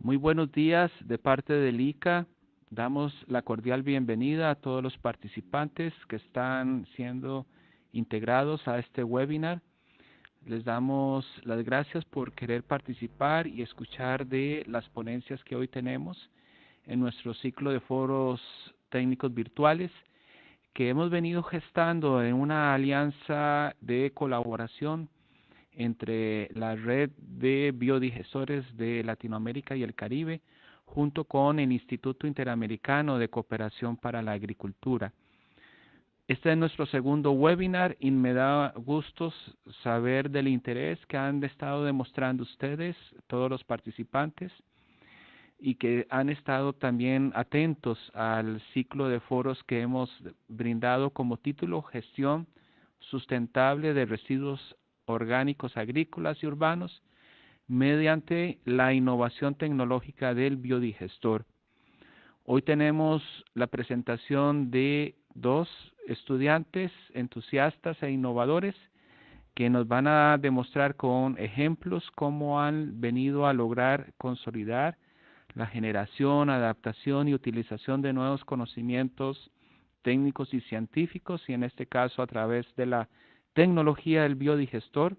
Muy buenos días de parte del ICA. Damos la cordial bienvenida a todos los participantes que están siendo integrados a este webinar. Les damos las gracias por querer participar y escuchar de las ponencias que hoy tenemos en nuestro ciclo de foros técnicos virtuales que hemos venido gestando en una alianza de colaboración entre la red de biodigestores de Latinoamérica y el Caribe, junto con el Instituto Interamericano de Cooperación para la Agricultura. Este es nuestro segundo webinar y me da gusto saber del interés que han estado demostrando ustedes, todos los participantes, y que han estado también atentos al ciclo de foros que hemos brindado como título Gestión Sustentable de Residuos Orgánicos Agrícolas y Urbanos mediante la innovación tecnológica del biodigestor. Hoy tenemos la presentación de dos estudiantes entusiastas e innovadores que nos van a demostrar con ejemplos cómo han venido a lograr consolidar la generación, adaptación y utilización de nuevos conocimientos técnicos y científicos, y en este caso a través de la tecnología del biodigestor.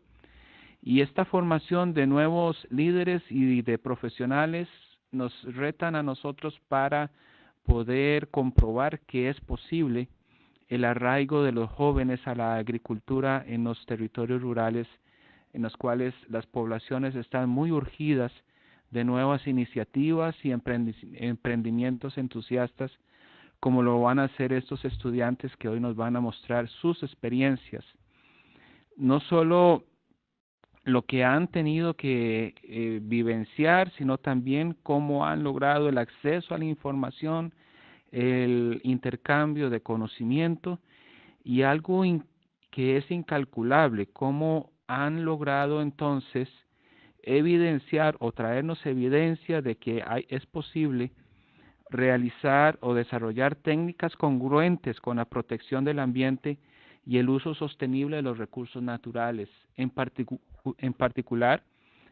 Y esta formación de nuevos líderes y de profesionales nos retan a nosotros para poder comprobar que es posible el arraigo de los jóvenes a la agricultura en los territorios rurales, en los cuales las poblaciones están muy urgidas de nuevas iniciativas y emprendimientos entusiastas, como lo van a hacer estos estudiantes que hoy nos van a mostrar sus experiencias. No solo lo que han tenido que vivenciar, sino también cómo han logrado el acceso a la información, el intercambio de conocimiento y algo que es incalculable, cómo han logrado entonces evidenciar o traernos evidencia de que es posible realizar o desarrollar técnicas congruentes con la protección del ambiente y el uso sostenible de los recursos naturales, en particular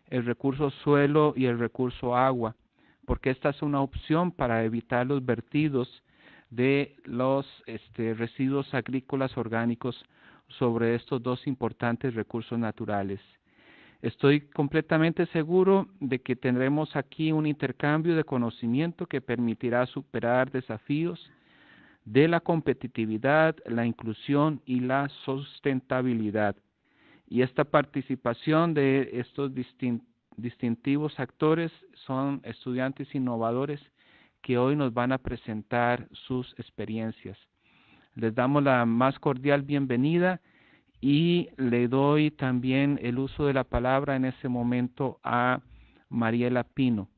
el recurso suelo y el recurso agua, porque esta es una opción para evitar los vertidos de los residuos agrícolas orgánicos sobre estos dos importantes recursos naturales. Estoy completamente seguro de que tendremos aquí un intercambio de conocimiento que permitirá superar desafíos de la competitividad, la inclusión y la sustentabilidad. Y esta participación de estos distintivos actores son estudiantes innovadores que hoy nos van a presentar sus experiencias. Les damos la más cordial bienvenida y le doy también el uso de la palabra en este momento a Mariela Pino.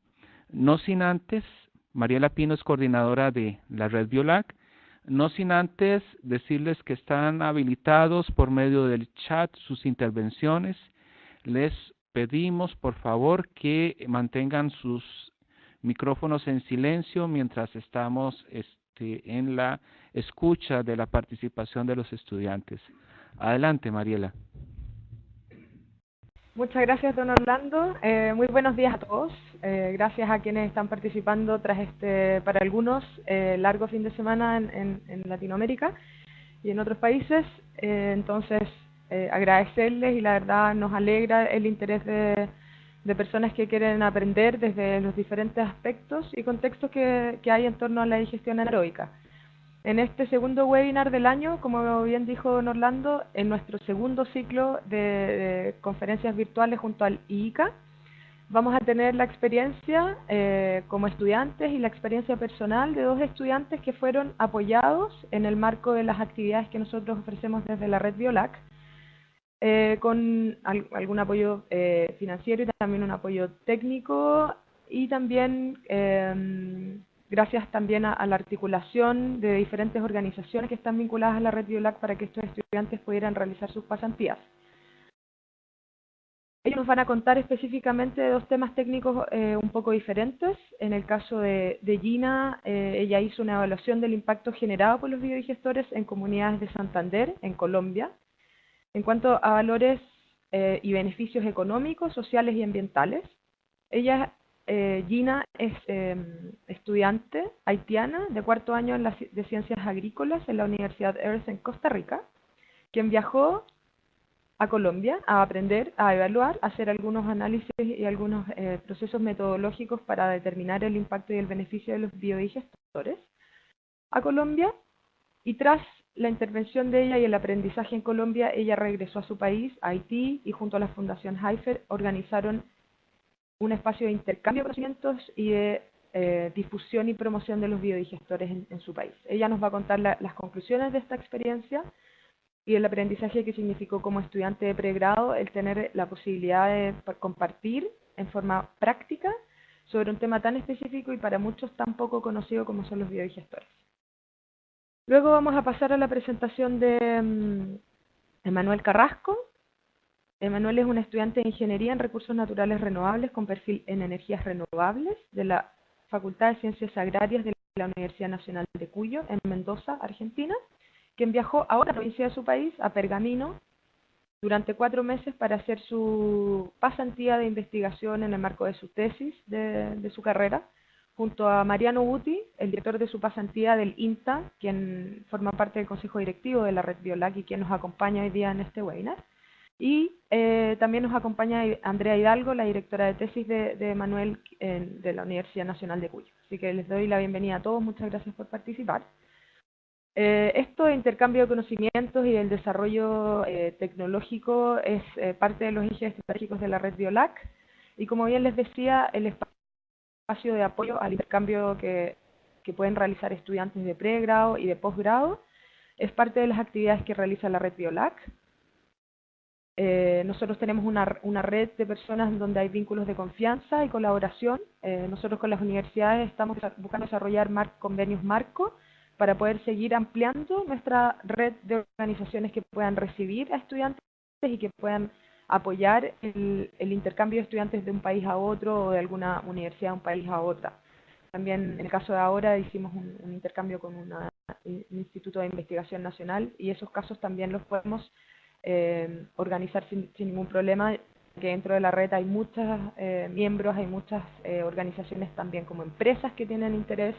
No sin antes, Mariela Pino es coordinadora de la Red Biolac, no sin antes decirles que están habilitados por medio del chat sus intervenciones. Les pedimos por favor que mantengan sus micrófonos en silencio mientras estamos en la escucha de la participación de los estudiantes. Adelante, Mariela. Muchas gracias, don Orlando. Muy buenos días a todos. Gracias a quienes están participando tras para algunos, largo fin de semana en Latinoamérica y en otros países. Entonces, agradecerles, y la verdad nos alegra el interés de personas que quieren aprender desde los diferentes aspectos y contextos que hay en torno a la digestión anaeróbica. En este segundo webinar del año, como bien dijo don Orlando, en nuestro segundo ciclo de conferencias virtuales junto al IICA, vamos a tener la experiencia como estudiantes y la experiencia personal de dos estudiantes que fueron apoyados en el marco de las actividades que nosotros ofrecemos desde la Red Biolac, con algún apoyo financiero y también un apoyo técnico, y también gracias también a la articulación de diferentes organizaciones que están vinculadas a la Red Biolac para que estos estudiantes pudieran realizar sus pasantías. Ellos nos van a contar específicamente de dos temas técnicos un poco diferentes. En el caso de Gina, ella hizo una evaluación del impacto generado por los biodigestores en comunidades de Santander, en Colombia, en cuanto a valores y beneficios económicos, sociales y ambientales. Ella Gina es estudiante haitiana de cuarto año de Ciencias Agrícolas en la Universidad Earth en Costa Rica, quien viajó a Colombia a aprender, a evaluar, a hacer algunos análisis y algunos procesos metodológicos para determinar el impacto y el beneficio de los biodigestores a Colombia, y tras la intervención de ella y el aprendizaje en Colombia, ella regresó a su país, a Haití, y junto a la Fundación Haifer organizaron un espacio de intercambio de conocimientos y de difusión y promoción de los biodigestores en su país. Ella nos va a contar las conclusiones de esta experiencia y el aprendizaje que significó como estudiante de pregrado el tener la posibilidad de compartir en forma práctica sobre un tema tan específico y para muchos tan poco conocido como son los biodigestores. Luego vamos a pasar a la presentación de Emanuel Carrasco. Emanuel es un estudiante de Ingeniería en Recursos Naturales Renovables con perfil en energías renovables de la Facultad de Ciencias Agrarias de la Universidad Nacional de Cuyo, en Mendoza, Argentina, quien viajó a otra provincia de su país, a Pergamino, durante 4 meses para hacer su pasantía de investigación en el marco de su tesis de su carrera, junto a Mariano Buti, el director de su pasantía del INTA, quien forma parte del consejo directivo de la red Biolac y quien nos acompaña hoy día en este webinar. Y también nos acompaña Andrea Hidalgo, la directora de tesis de Manuel de la Universidad Nacional de Cuyo. Así que les doy la bienvenida a todos, muchas gracias por participar. Esto de intercambio de conocimientos y el desarrollo tecnológico es parte de los ejes estratégicos de la red Biolac, y como bien les decía, el espacio de apoyo al intercambio que pueden realizar estudiantes de pregrado y de posgrado es parte de las actividades que realiza la red Biolac. Nosotros tenemos una red de personas donde hay vínculos de confianza y colaboración. Nosotros con las universidades estamos buscando desarrollar convenios marco para poder seguir ampliando nuestra red de organizaciones que puedan recibir a estudiantes y que puedan apoyar el intercambio de estudiantes de un país a otro o de alguna universidad de un país a otra. También en el caso de ahora hicimos un intercambio con un instituto de investigación nacional, y esos casos también los podemos organizar sin ningún problema, que dentro de la red hay muchos miembros, hay muchas organizaciones también como empresas que tienen interés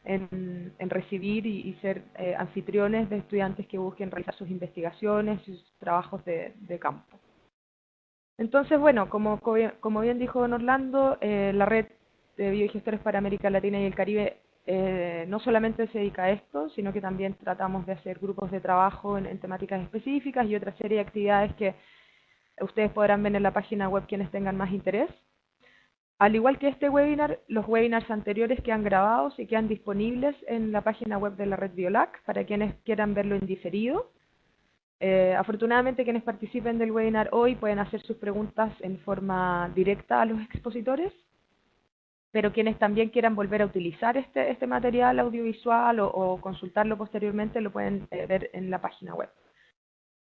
en recibir y ser anfitriones de estudiantes que busquen realizar sus investigaciones y sus trabajos de campo. Entonces, bueno, como bien dijo don Orlando, la red de biodigestores para América Latina y el Caribe no solamente se dedica a esto, sino que también tratamos de hacer grupos de trabajo en temáticas específicas y otra serie de actividades que ustedes podrán ver en la página web quienes tengan más interés. Al igual que este webinar, los webinars anteriores quedan grabados y quedan disponibles en la página web de la red Biolac para quienes quieran verlo en diferido. Afortunadamente, quienes participen del webinar hoy pueden hacer sus preguntas en forma directa a los expositores, pero quienes también quieran volver a utilizar este material audiovisual o consultarlo posteriormente lo pueden ver en la página web.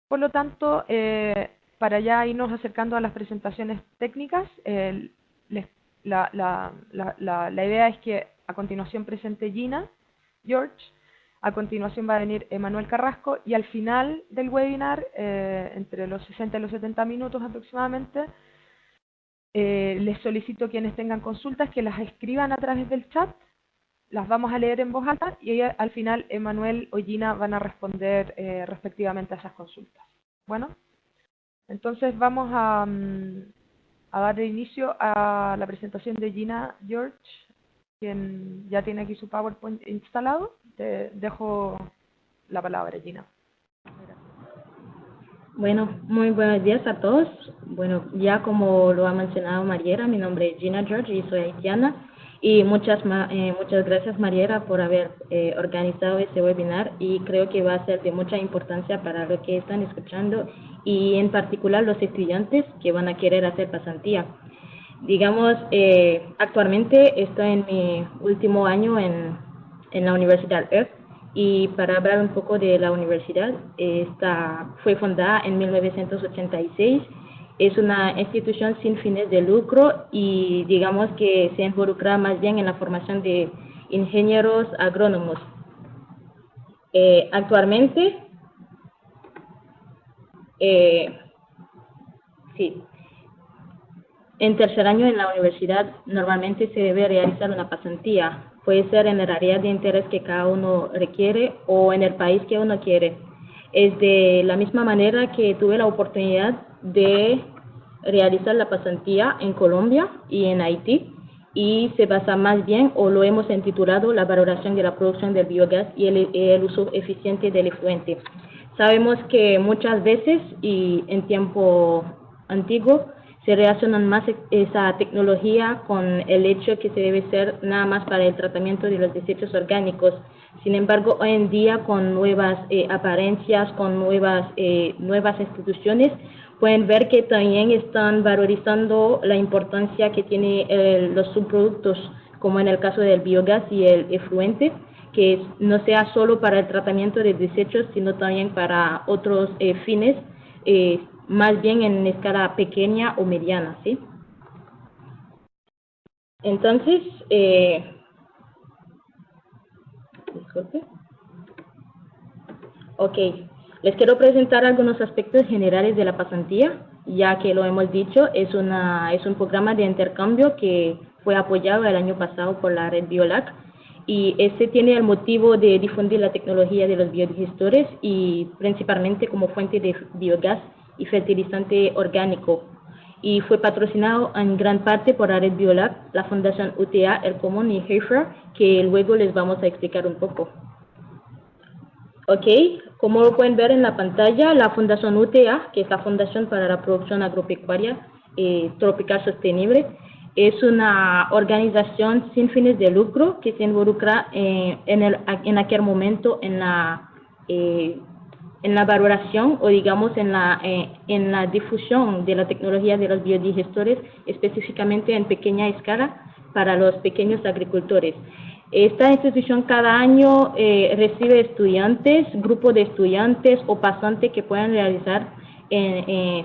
Por lo tanto, para ya irnos acercando a las presentaciones técnicas, la idea es que a continuación presente Gina George, a continuación va a venir Emanuel Carrasco, y al final del webinar, entre los 60 y los 70 minutos aproximadamente, les solicito a quienes tengan consultas que las escriban a través del chat, las vamos a leer en voz alta y al final Emanuel o Gina van a responder respectivamente a esas consultas. Bueno, entonces vamos a dar inicio a la presentación de Gina George, quien ya tiene aquí su PowerPoint instalado. Te dejo la palabra, Gina. Bueno, muy buenos días a todos. Bueno, ya como lo ha mencionado Mariela, mi nombre es Gina George y soy haitiana. Y muchas gracias, Mariela, por haber organizado este webinar, y creo que va a ser de mucha importancia para lo que están escuchando y en particular los estudiantes que van a querer hacer pasantía. Digamos, actualmente estoy en mi último año en la Universidad Earth, y para hablar un poco de la universidad, esta fue fundada en 1986. Es una institución sin fines de lucro y digamos que se involucra más bien en la formación de ingenieros agrónomos. Actualmente, sí, En tercer año en la universidad normalmente se debe realizar una pasantía. Puede ser en el área de interés que cada uno requiere o en el país que uno quiere. Es de la misma manera que tuve la oportunidad de realizar la pasantía en Colombia y en Haití, y se basa más bien, o lo hemos intitulado, la valoración de la producción del biogás y el uso eficiente del efluente. Sabemos que muchas veces y en tiempo antiguo se relacionan más esa tecnología con el hecho que se debe ser nada más para el tratamiento de los desechos orgánicos. Sin embargo, hoy en día con nuevas apariencias, con nuevas instituciones, pueden ver que también están valorizando la importancia que tiene los subproductos, como en el caso del biogás y el efluente, que no sea solo para el tratamiento de desechos, sino también para otros fines, más bien en escala pequeña o mediana, ¿sí? Entonces, disculpe. Ok, les quiero presentar algunos aspectos generales de la pasantía, ya que lo hemos dicho, es un programa de intercambio que fue apoyado el año pasado por la red BioLac, y este tiene el motivo de difundir la tecnología de los biodigestores y principalmente como fuente de biogás y fertilizante orgánico, y fue patrocinado en gran parte por la red BioLac, la Fundación UTA, El Común y Heifer, que luego les vamos a explicar un poco. Ok, como lo pueden ver en la pantalla, la Fundación UTA, que es la Fundación para la Producción Agropecuaria Tropical Sostenible, es una organización sin fines de lucro que se involucra en aquel momento en la valoración o digamos en la difusión de la tecnología de los biodigestores, específicamente en pequeña escala para los pequeños agricultores. Esta institución cada año recibe estudiantes, grupos de estudiantes o pasantes que pueden realizar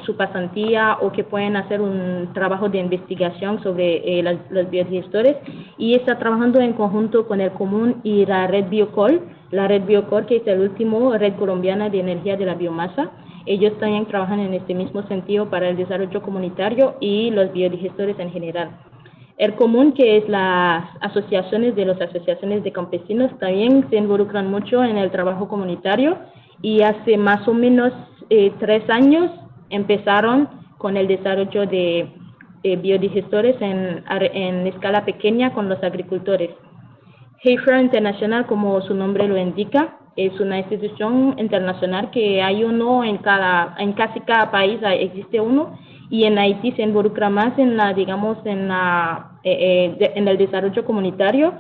su pasantía o que pueden hacer un trabajo de investigación sobre los biodigestores, y está trabajando en conjunto con el Común y la red Biocol, que es el último red colombiana de energía de la biomasa. Ellos también trabajan en este mismo sentido para el desarrollo comunitario y los biodigestores en general. El Común, que es las asociaciones de campesinos, también se involucran mucho en el trabajo comunitario, y hace más o menos 3 años empezaron con el desarrollo de biodigestores en escala pequeña con los agricultores. Heifer International, como su nombre lo indica, es una institución internacional que hay uno en casi cada país existe uno, y en Haití se involucra más en el desarrollo comunitario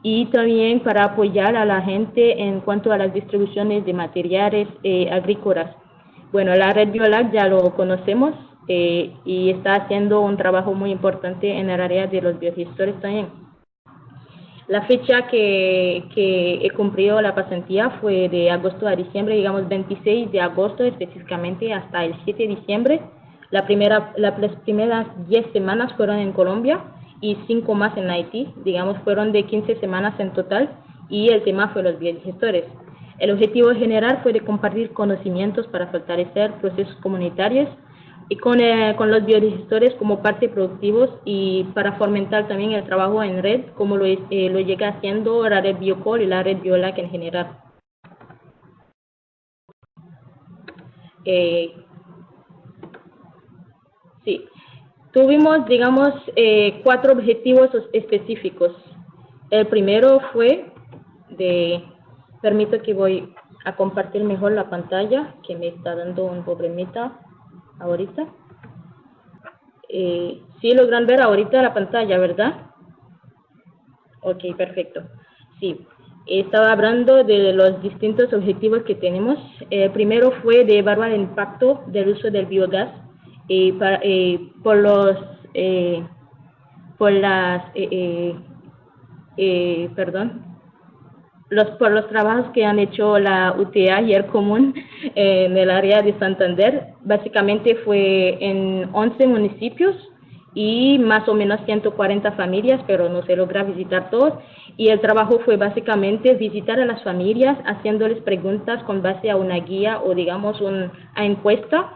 y también para apoyar a la gente en cuanto a las distribuciones de materiales agrícolas. Bueno, la red BioLac ya lo conocemos y está haciendo un trabajo muy importante en el área de los biodigestores también. La fecha que cumplió la pasantía fue de agosto a diciembre, digamos 26 de agosto específicamente hasta el 7 de diciembre. Las primeras 10 semanas fueron en Colombia y 5 más en Haití, digamos fueron de 15 semanas en total, y el tema fue los biodigestores. El objetivo general fue de compartir conocimientos para fortalecer procesos comunitarios y con los biodigestores como parte productivos, y para fomentar también el trabajo en red, como lo llega haciendo la red Biocol y la red BioLac en general. Sí, tuvimos, digamos, 4 objetivos específicos. El primero fue permito que voy a compartir mejor la pantalla, que me está dando un problemita ahorita. Sí logran ver ahorita la pantalla, ¿verdad? Ok, perfecto. Sí, estaba hablando de los distintos objetivos que tenemos. El primero fue de evaluar el impacto del uso del biogás por los trabajos que han hecho la UTA y el Común en el área de Santander. Básicamente fue en 11 municipios, y más o menos 140 familias, pero no se logra visitar todos. Y el trabajo fue básicamente visitar a las familias, haciéndoles preguntas con base a una guía o digamos una encuesta,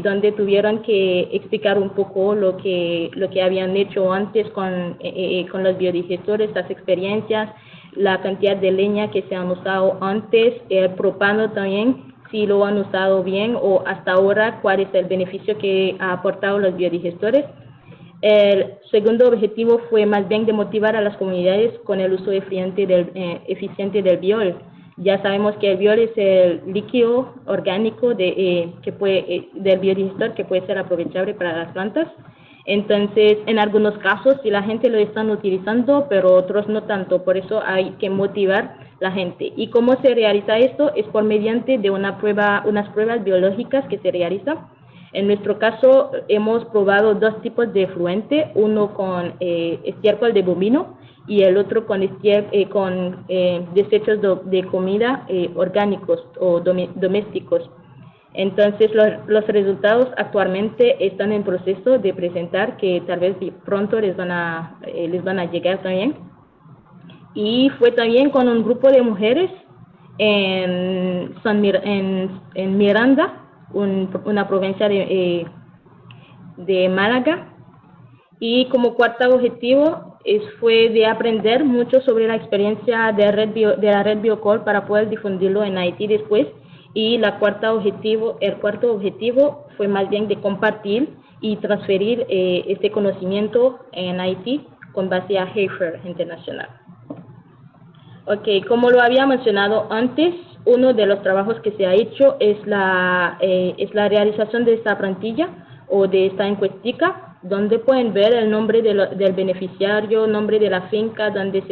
donde tuvieron que explicar un poco lo que habían hecho antes con los biodigestores, las experiencias, la cantidad de leña que se han usado antes, el propano también, si lo han usado bien o hasta ahora cuál es el beneficio que ha aportado los biodigestores. El segundo objetivo fue más bien de motivar a las comunidades con el uso eficiente del biol. Ya sabemos que el biol es el líquido orgánico del biodigestor que puede ser aprovechable para las plantas. Entonces, en algunos casos, sí, la gente lo están utilizando, pero otros no tanto. Por eso hay que motivar la gente. ¿Y cómo se realiza esto? Es por mediante de unas pruebas biológicas que se realizan. En nuestro caso, hemos probado dos tipos de efluente, uno con estiércol de bovino y el otro con desechos de comida orgánicos o domésticos. Entonces, los resultados actualmente están en proceso de presentar, que tal vez pronto les van a llegar también. Y fue también con un grupo de mujeres en Miranda, una provincia de Málaga, y como cuarto objetivo fue de aprender mucho sobre la experiencia de la red Biocol para poder difundirlo en Haití después, y el cuarto objetivo fue más bien de compartir y transferir este conocimiento en Haití con base a Heifer Internacional. Ok, como lo había mencionado antes, uno de los trabajos que se ha hecho es la realización de esta plantilla o de esta encuestica, donde pueden ver el nombre del beneficiario, nombre de la finca donde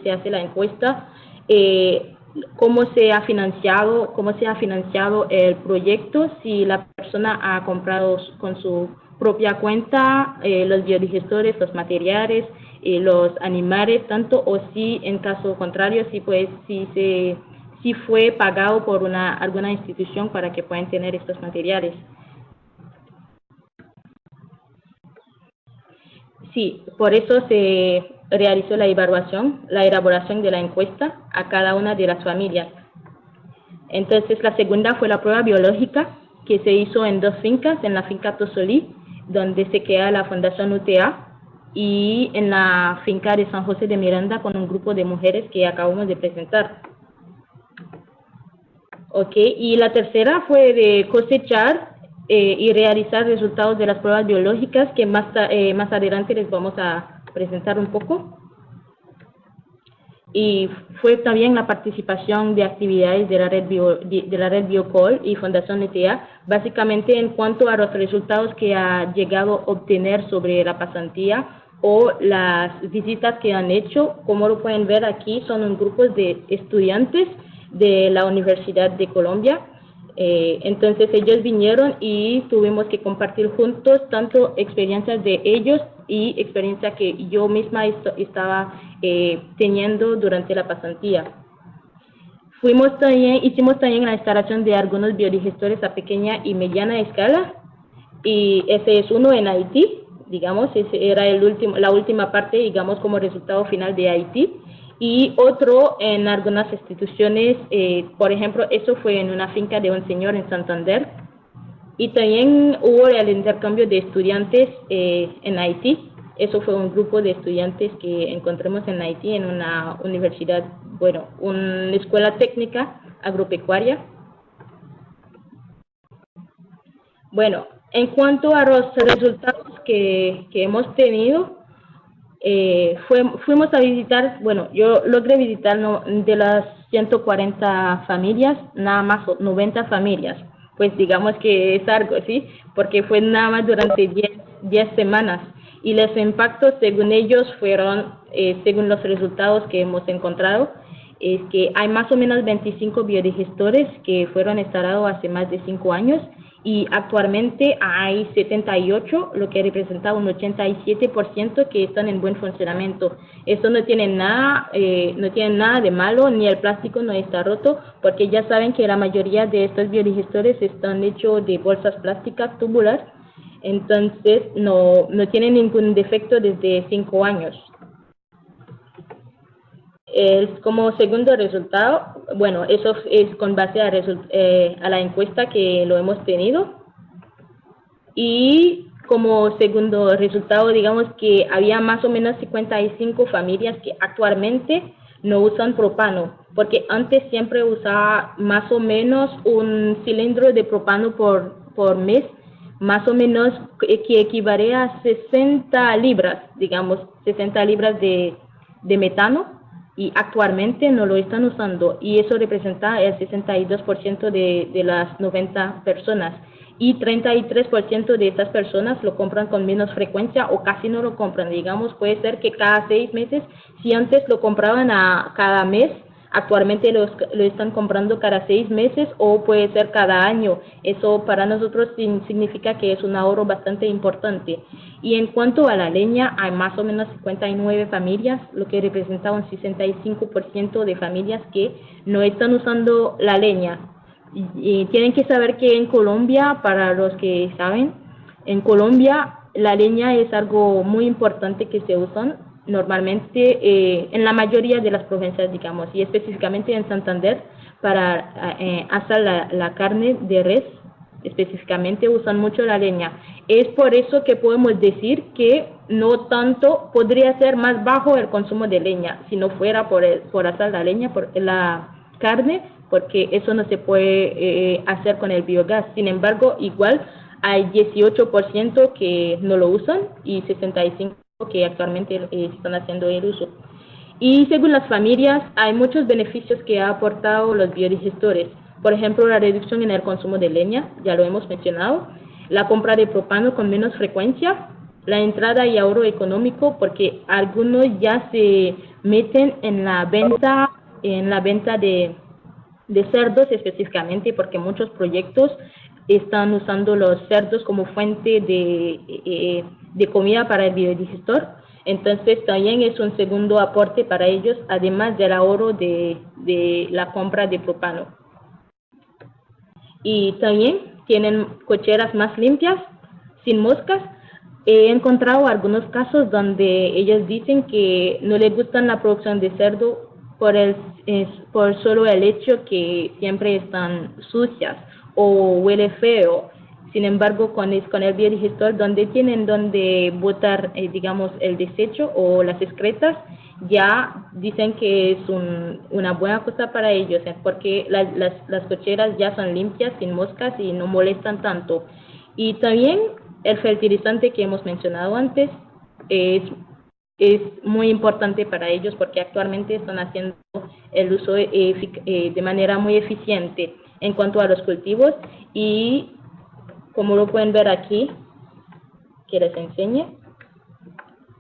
se hace la encuesta, cómo se ha financiado el proyecto, si la persona ha comprado con su propia cuenta los biodigestores, los materiales, los animales, tanto, o si en caso contrario, si fue pagado por alguna institución para que puedan tener estos materiales. Sí, por eso se realizó la elaboración de la encuesta a cada una de las familias. Entonces, la segunda fue la prueba biológica, que se hizo en dos fincas, en la finca Tosolí, donde se queda la Fundación UTA, y en la finca de San José de Miranda con un grupo de mujeres que acabamos de presentar. Ok, y la tercera fue de cosechar y realizar resultados de las pruebas biológicas, que más adelante les vamos a presentar un poco. Y fue también la participación de actividades de la red Biocol y Fundación ETA, básicamente en cuanto a los resultados que ha llegado a obtener sobre la pasantía o las visitas que han hecho. Como lo pueden ver aquí, son un grupo de estudiantes de la Universidad de Colombia. Entonces ellos vinieron y tuvimos que compartir juntos tanto experiencias de ellos y experiencia que yo misma estaba teniendo durante la pasantía. Hicimos también la instalación de algunos biodigestores a pequeña y mediana escala, y ese es uno en Haití, digamos, ese era la última parte, digamos, como resultado final de Haití. Y otro en algunas instituciones, por ejemplo, eso fue en una finca de un señor en Santander. Y también hubo el intercambio de estudiantes en Haití. Eso fue un grupo de estudiantes que encontramos en Haití en una universidad, una escuela técnica agropecuaria. Bueno, en cuanto a los resultados que hemos tenido, fuimos a visitar, yo logré visitar de las 140 familias, nada más 90 familias. Pues digamos que es algo, ¿sí? Porque fue nada más durante 10 semanas. Y los impactos, según ellos, fueron, según los resultados que hemos encontrado, es que hay más o menos 25 biodigestores que fueron instalados hace más de 5 años, y actualmente hay 78, lo que representa un 87% que están en buen funcionamiento. Esto no tiene nada de malo, ni el plástico no está roto, porque ya saben que la mayoría de estos biodigestores están hechos de bolsas plásticas tubular. entonces no tienen ningún defecto desde 5 años. Como segundo resultado, bueno, eso es con base a la encuesta que lo hemos tenido. Y como segundo resultado, digamos que había más o menos 55 familias que actualmente no usan propano, porque antes siempre usaba más o menos un cilindro de propano por mes, más o menos que equivale a 60 libras, digamos, 60 libras de metano, y actualmente no lo están usando, y eso representa el 62% de las 90 personas. Y 33% de estas personas lo compran con menos frecuencia o casi no lo compran. Digamos, puede ser que cada 6 meses, si antes lo compraban cada mes, actualmente lo están comprando cada 6 meses o puede ser cada año. Eso para nosotros significa que es un ahorro bastante importante. Y en cuanto a la leña, hay más o menos 59 familias, lo que representa un 65% de familias que no están usando la leña. Y tienen que saber que en Colombia, para los que saben, en Colombia la leña es algo muy importante que se usan normalmente en la mayoría de las provincias, digamos, y específicamente en Santander para asar la carne de res, específicamente usan mucho la leña. Es por eso que podemos decir que no tanto, podría ser más bajo el consumo de leña si no fuera por asar la leña, por la carne, porque eso no se puede hacer con el biogás. Sin embargo, igual hay 18% que no lo usan y 65% que actualmente están haciendo el uso. Y según las familias, hay muchos beneficios que ha aportado los biodigestores. Por ejemplo, la reducción en el consumo de leña, ya lo hemos mencionado, la compra de propano con menos frecuencia, la entrada y ahorro económico, porque algunos ya se meten en la venta de cerdos específicamente, porque muchos proyectos están usando los cerdos como fuente de comida para el biodigestor. Entonces también es un segundo aporte para ellos, además del ahorro de la compra de propano. Y también tienen cocheras más limpias, sin moscas. He encontrado algunos casos donde ellos dicen que no les gustan la producción de cerdo por solo el hecho que siempre están sucias o huele feo. Sin embargo, con el biodigestor, donde tienen donde botar, digamos, el desecho o las excretas, ya dicen que es una buena cosa para ellos, porque las cocheras ya son limpias, sin moscas y no molestan tanto. Y también el fertilizante que hemos mencionado antes es muy importante para ellos porque actualmente están haciendo el uso de manera muy eficiente en cuanto a los cultivos. Y como lo pueden ver aquí, que les enseñe,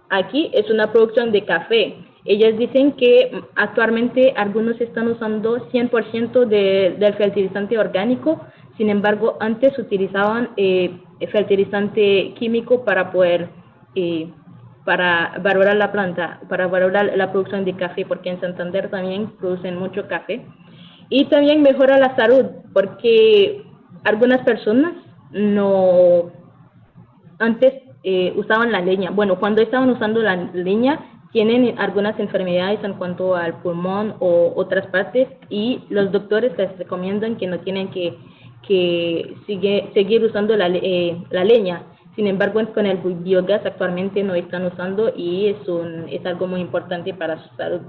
aquí es una producción de café. Ellos dicen que actualmente algunos están usando 100% del fertilizante orgánico. Sin embargo, antes utilizaban fertilizante químico para poder para valorar la planta, para valorar la producción de café, porque en Santander también producen mucho café. Y también mejora la salud, porque algunas personas no antes usaban la leña. Bueno, cuando estaban usando la leña, tienen algunas enfermedades en cuanto al pulmón o otras partes, y los doctores les recomiendan que no tienen que seguir usando la leña. Sin embargo, con el biogás actualmente no están usando y es algo muy importante para su salud.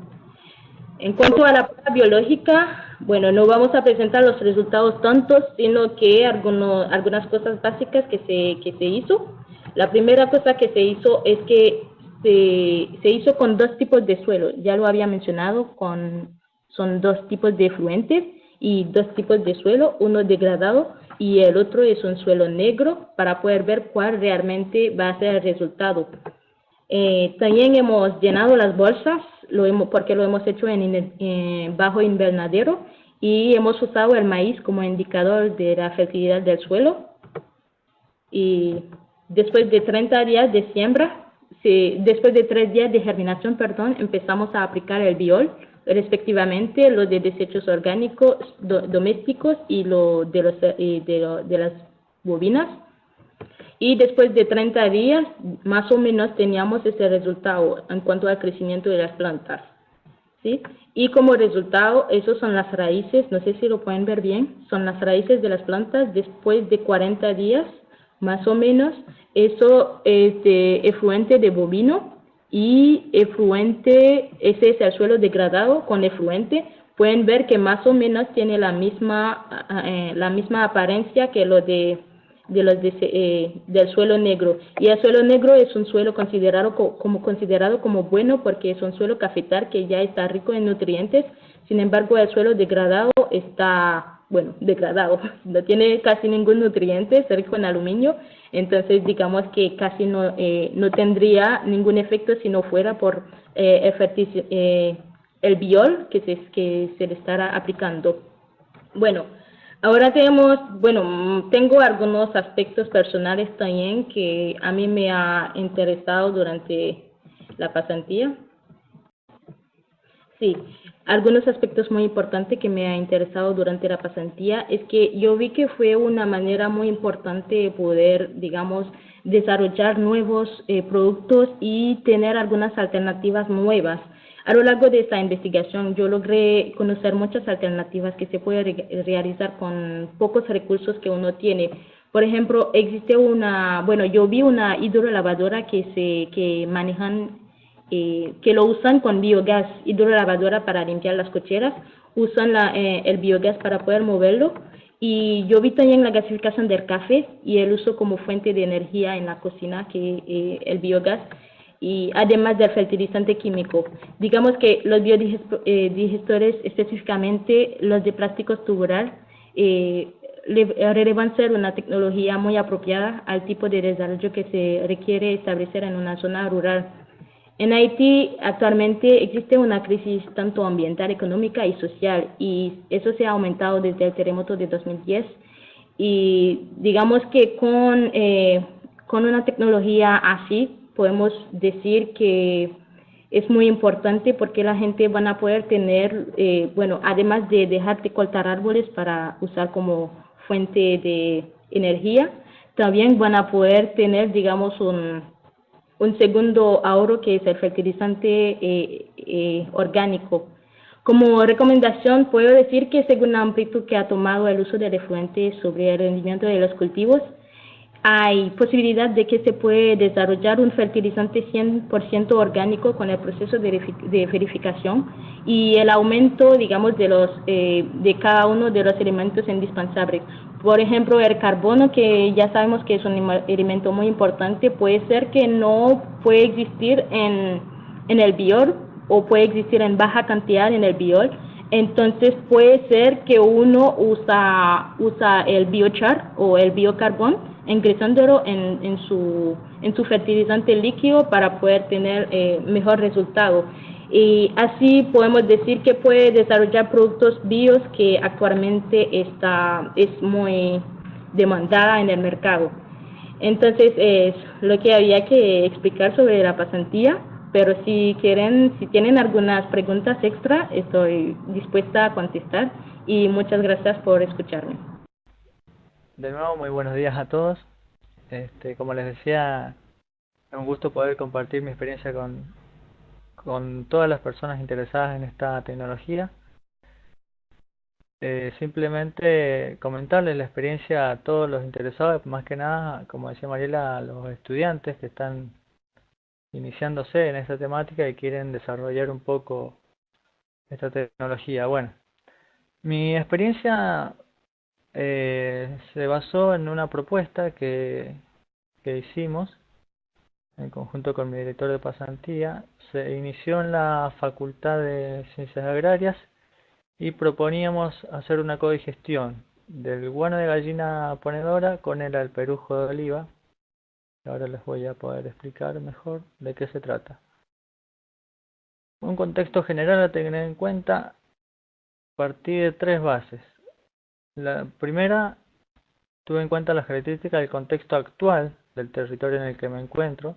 En cuanto a la prueba biológica, bueno, no vamos a presentar los resultados tantos, sino que algunas cosas básicas que se hizo. La primera cosa que se hizo es que se hizo con 2 tipos de suelo. Ya lo había mencionado, son 2 tipos de efluentes y 2 tipos de suelo, uno degradado y el otro es un suelo negro, para poder ver cuál realmente va a ser el resultado. También hemos llenado las bolsas, porque lo hemos hecho bajo invernadero, y hemos usado el maíz como indicador de la fertilidad del suelo. Y después de 30 días de siembra, después de 3 días de germinación, empezamos a aplicar el biol, respectivamente lo de desechos orgánicos domésticos y lo de las bovinas. y después de 30 días más o menos teníamos ese resultado en cuanto al crecimiento de las plantas, ¿sí? Y como resultado, esos son las raíces, no sé si lo pueden ver bien, son las raíces de las plantas después de 40 días, más o menos. Eso es de efluente de bovino y efluente, ese es el suelo degradado con efluente. Pueden ver que más o menos tiene la misma apariencia que lo del suelo negro. Y el suelo negro es un suelo considerado como bueno porque es un suelo cafetal que ya está rico en nutrientes. Sin embargo, el suelo degradado está, bueno, degradado, no tiene casi ningún nutriente, es rico en aluminio. Entonces, digamos que casi no tendría ningún efecto si no fuera por el biol que se le estará aplicando. Bueno, ahora tengo algunos aspectos personales también que a mí me ha interesado durante la pasantía. Sí, algunos aspectos muy importantes que me ha interesado durante la pasantía es que yo vi que fue una manera muy importante de poder, digamos, desarrollar nuevos productos y tener algunas alternativas nuevas. A lo largo de esta investigación yo logré conocer muchas alternativas que se pueden realizar con pocos recursos que uno tiene. Por ejemplo, yo vi una hidrolavadora que manejan que lo usan con biogás, hidrolavadora para limpiar las cocheras, usan el biogás para poder moverlo. Y yo vi también la gasificación del café y el uso como fuente de energía en la cocina, el biogás, y además del fertilizante químico. Digamos que los biodigestores, específicamente los de plástico tubular, deben ser una tecnología muy apropiada al tipo de desarrollo que se requiere establecer en una zona rural. En Haití actualmente existe una crisis tanto ambiental, económica y social, y eso se ha aumentado desde el terremoto de 2010. Y digamos que con una tecnología así podemos decir que es muy importante porque la gente van a poder tener, además de dejar de cortar árboles para usar como fuente de energía, también van a poder tener, digamos, un segundo ahorro que es el fertilizante orgánico. Como recomendación, puedo decir que según la amplitud que ha tomado el uso del efluente sobre el rendimiento de los cultivos, hay posibilidad de que se puede desarrollar un fertilizante 100% orgánico con el proceso de verificación y el aumento, digamos, de cada uno de los elementos indispensables. Por ejemplo, el carbono, que ya sabemos que es un elemento muy importante, puede ser que no puede existir en el biol o puede existir en baja cantidad en el biol. Entonces puede ser que uno usa el biochar o el biocarbón, ingresándolo en su fertilizante líquido para poder tener mejor resultado. Y así podemos decir que puede desarrollar productos bios que actualmente es muy demandada en el mercado. Entonces es lo que había que explicar sobre la pasantía, pero si tienen algunas preguntas extra, estoy dispuesta a contestar y muchas gracias por escucharme. De nuevo, muy buenos días a todos. Como les decía, es un gusto poder compartir mi experiencia con todas las personas interesadas en esta tecnología. Simplemente comentarles la experiencia a todos los interesados, más que nada, como decía Mariela, a los estudiantes que están iniciándose en esta temática y quieren desarrollar un poco esta tecnología. Bueno, mi experiencia se basó en una propuesta que hicimos en conjunto con mi director de pasantía. Se inició en la Facultad de Ciencias Agrarias y proponíamos hacer una codigestión del guano de gallina ponedora con el alperujo de oliva. Ahora les voy a poder explicar mejor de qué se trata. Un contexto general a tener en cuenta: partí de tres bases. La primera, tuve en cuenta las características del contexto actual del territorio en el que me encuentro,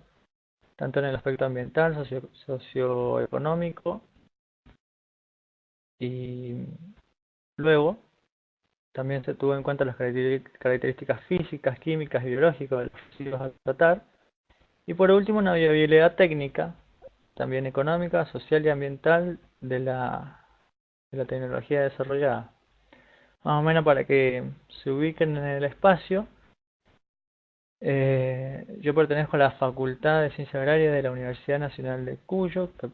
tanto en el aspecto ambiental, socioeconómico, y luego también se tuvo en cuenta las características físicas, químicas y biológicas de los residuos a tratar. Y por último, una viabilidad técnica, también económica, social y ambiental de la tecnología desarrollada. Más o menos para que se ubiquen en el espacio, yo pertenezco a la Facultad de Ciencia Agraria de la Universidad Nacional de Cuyo, que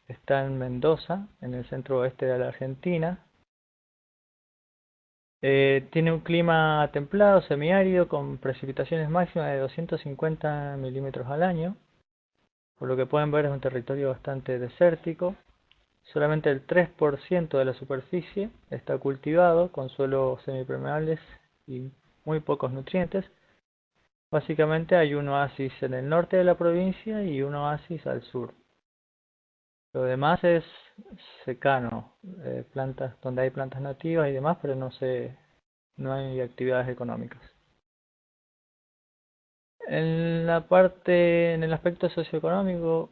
está en Mendoza, en el centro oeste de la Argentina. Tiene un clima templado, semiárido, con precipitaciones máximas de 250 milímetros al año. Por lo que pueden ver, es un territorio bastante desértico. Solamente el 3% de la superficie está cultivado, con suelos semipermeables y muy pocos nutrientes. Básicamente hay un oasis en el norte de la provincia y un oasis al sur. Lo demás es secano, plantas donde hay plantas nativas y demás, pero no hay actividades económicas. En el aspecto socioeconómico,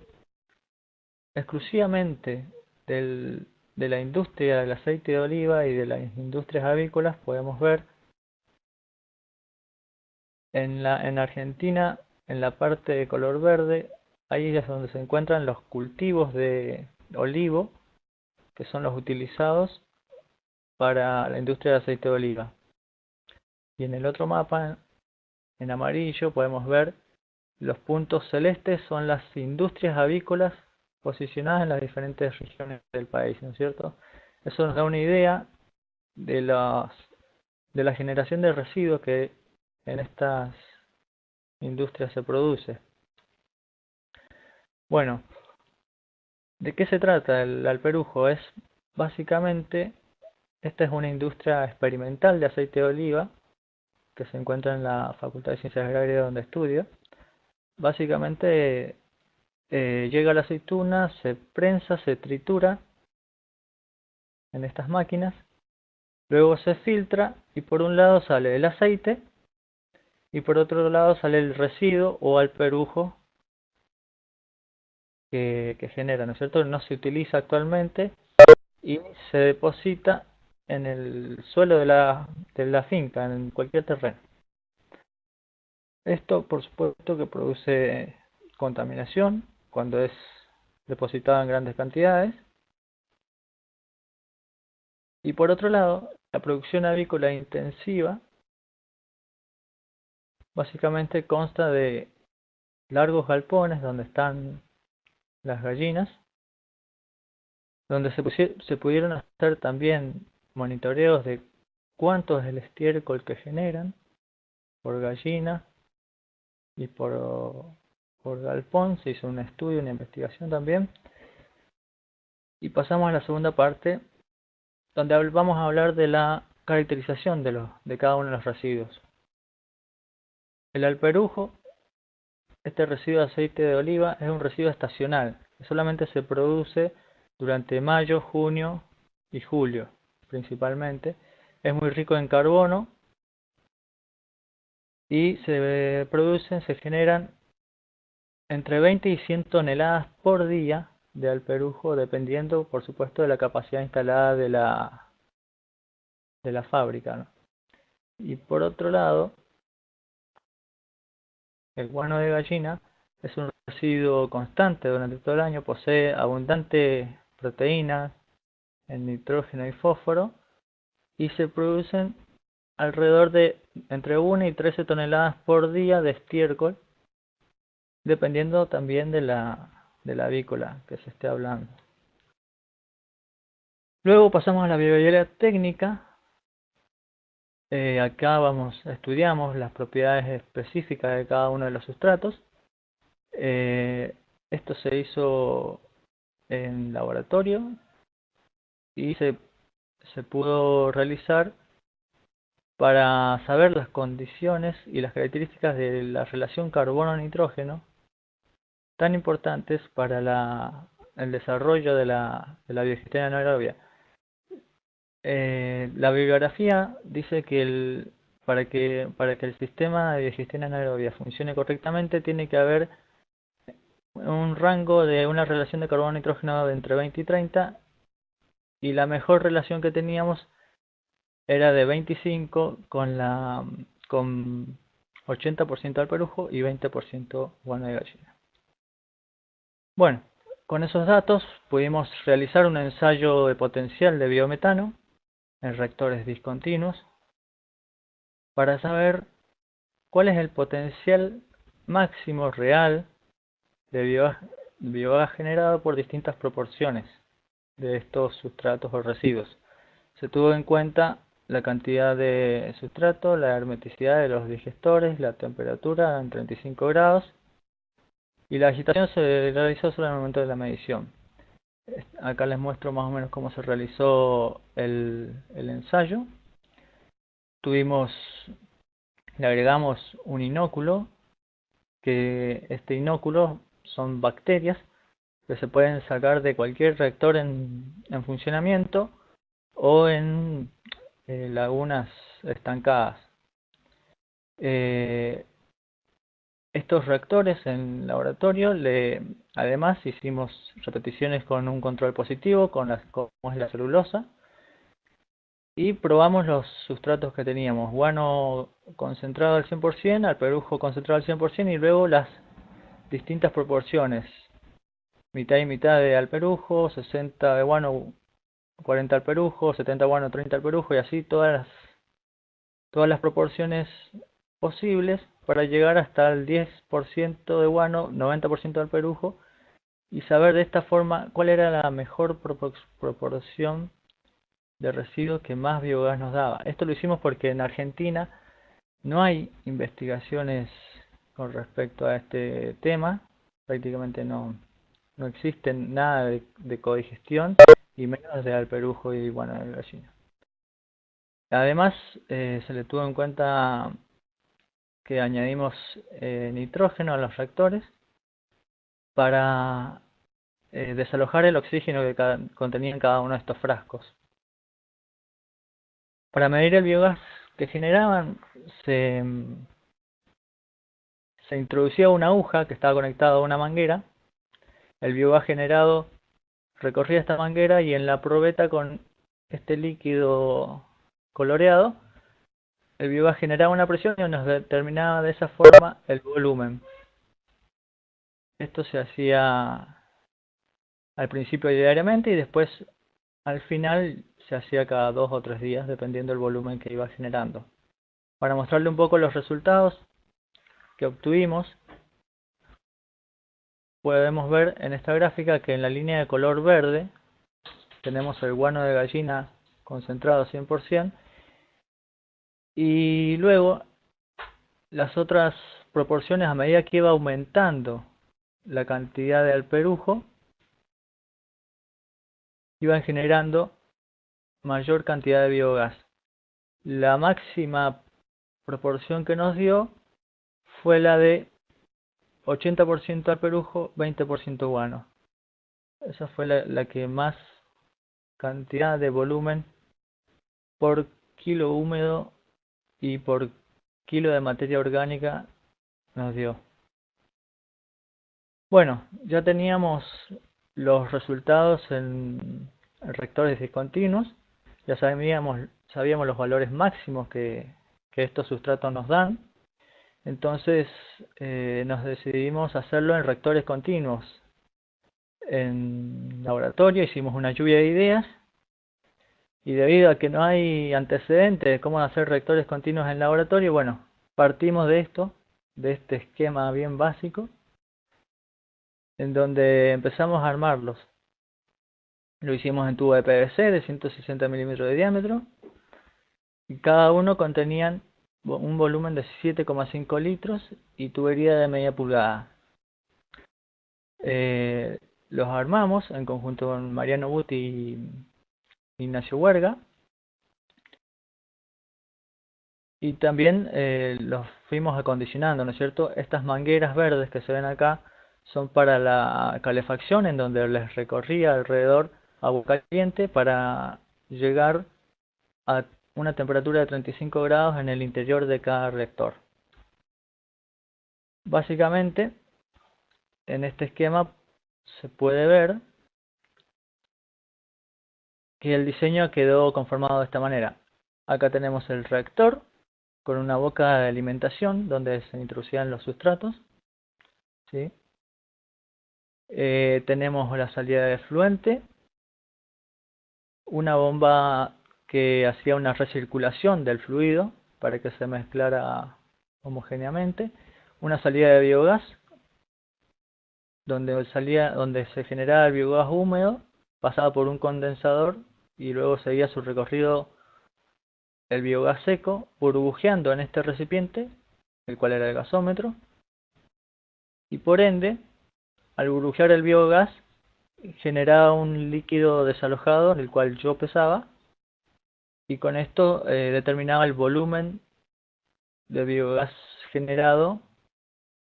exclusivamente de la industria del aceite de oliva y de las industrias avícolas, podemos ver en Argentina, en la parte de color verde, ahí es donde se encuentran los cultivos de olivo, que son los utilizados para la industria del aceite de oliva. Y en el otro mapa, en amarillo, podemos ver los puntos celestes, son las industrias avícolas posicionadas en las diferentes regiones del país, ¿no es cierto? Eso nos da una idea de la generación de residuos que en estas industrias se produce. Bueno, ¿de qué se trata el alperujo? Básicamente, esta es una industria experimental de aceite de oliva que se encuentra en la Facultad de Ciencias Agrarias donde estudio. Básicamente llega la aceituna, se prensa, se tritura en estas máquinas, luego se filtra y por un lado sale el aceite y por otro lado sale el residuo o alperujo que genera, ¿no es cierto? No se utiliza actualmente y se deposita en el suelo de la finca, en cualquier terreno. Esto, por supuesto, que produce contaminación cuando es depositado en grandes cantidades. Y por otro lado, la producción avícola intensiva básicamente consta de largos galpones donde están las gallinas, donde se pudieron hacer también monitoreos de cuánto es el estiércol que generan por gallina y por galpón. Se hizo un estudio, una investigación también. Y pasamos a la segunda parte, donde vamos a hablar de la caracterización de cada uno de los residuos. El alperujo, este residuo de aceite de oliva, es un residuo estacional, que solamente se produce durante mayo, junio y julio, principalmente. Es muy rico en carbono y se generan entre 20 y 100 toneladas por día de alperujo, dependiendo, por supuesto, de la capacidad instalada de la fábrica, ¿no? Y por otro lado, el guano de gallina es un residuo constante durante todo el año, posee abundante proteína en nitrógeno y fósforo y se producen alrededor de entre 1 y 13 toneladas por día de estiércol, dependiendo también de la avícola que se esté hablando. Luego pasamos a la viabilidad técnica. Acá estudiamos las propiedades específicas de cada uno de los sustratos. Esto se hizo en laboratorio y se pudo realizar para saber las condiciones y las características de la relación carbono-nitrógeno tan importantes para el desarrollo de la biogestión anaerobia. La bibliografía dice que para que el sistema de biogestión anaerobia funcione correctamente tiene que haber un rango de una relación de carbono-nitrógeno de entre 20 y 30, y la mejor relación que teníamos era de 25 con 80% alperujo y 20% guano de gallina. Bueno, con esos datos pudimos realizar un ensayo de potencial de biometano en reactores discontinuos para saber cuál es el potencial máximo real de biogás generado por distintas proporciones de estos sustratos o residuos. Se tuvo en cuenta la cantidad de sustrato, la hermeticidad de los digestores, la temperatura en 35 grados y la agitación se realizó solo en el momento de la medición. Acá les muestro más o menos cómo se realizó el ensayo. Le agregamos un inóculo, que este inóculo son bacterias que se pueden sacar de cualquier reactor en funcionamiento o en lagunas estancadas. Estos reactores en laboratorio, además hicimos repeticiones con un control positivo, como es la celulosa, y probamos los sustratos que teníamos, guano concentrado al 100%, alperujo concentrado al 100% y luego las distintas proporciones, mitad y mitad de alperujo, 60 de guano, 40 alperujo, 70 guano, 30 alperujo y así todas las proporciones posibles para llegar hasta el 10% de guano, 90% de alperujo y saber de esta forma cuál era la mejor proporción de residuos que más biogás nos daba. Esto lo hicimos porque en Argentina no hay investigaciones con respecto a este tema, prácticamente no existe nada de codigestión y menos de alperujo y guano de gallina. Además, se le tuvo en cuenta que añadimos nitrógeno a los reactores para desalojar el oxígeno que contenían cada uno de estos frascos. Para medir el biogás que generaban, se introducía una aguja que estaba conectada a una manguera. El biogás generado recorría esta manguera y en la probeta con este líquido coloreado, el biogás generaba una presión y nos determinaba de esa forma el volumen. Esto se hacía al principio diariamente y después al final se hacía cada 2 o 3 días dependiendo del volumen que iba generando. Para mostrarle un poco los resultados que obtuvimos, podemos ver en esta gráfica que en la línea de color verde tenemos el guano de gallina concentrado 100% y luego las otras proporciones a medida que iba aumentando la cantidad de alperujo iban generando mayor cantidad de biogás. La máxima proporción que nos dio fue la de 80% alperujo, 20% guano. Esa fue la que más cantidad de volumen por kilo húmedo y por kilo de materia orgánica nos dio. Bueno, ya teníamos los resultados en reactores discontinuos, ya sabíamos los valores máximos que estos sustratos nos dan, entonces nos decidimos hacerlo en reactores continuos. En laboratorio hicimos una lluvia de ideas y debido a que no hay antecedentes de cómo hacer reactores continuos en laboratorio, bueno, partimos de este esquema bien básico, en donde empezamos a armarlos. Lo hicimos en tubo de PVC de 160 milímetros de diámetro y cada uno contenían un volumen de 7,5 litros y tubería de media pulgada. Los armamos en conjunto con Mariano Buti y Ignacio Huerga y también los fuimos acondicionando, ¿no es cierto? Estas mangueras verdes que se ven acá son para la calefacción, en donde les recorría alrededor agua caliente para llegar a una temperatura de 35 grados en el interior de cada reactor. Básicamente, en este esquema se puede ver que el diseño quedó conformado de esta manera. Acá tenemos el reactor con una boca de alimentación donde se introducían los sustratos, ¿sí? Tenemos la salida de efluente, una bomba que hacía una recirculación del fluido para que se mezclara homogéneamente, una salida de biogás donde se generaba el biogás húmedo, pasaba por un condensador y luego seguía su recorrido el biogás seco, burbujeando en este recipiente, el cual era el gasómetro, y por ende, al burbujear el biogás, generaba un líquido desalojado, el cual yo pesaba, y con esto determinaba el volumen de biogás generado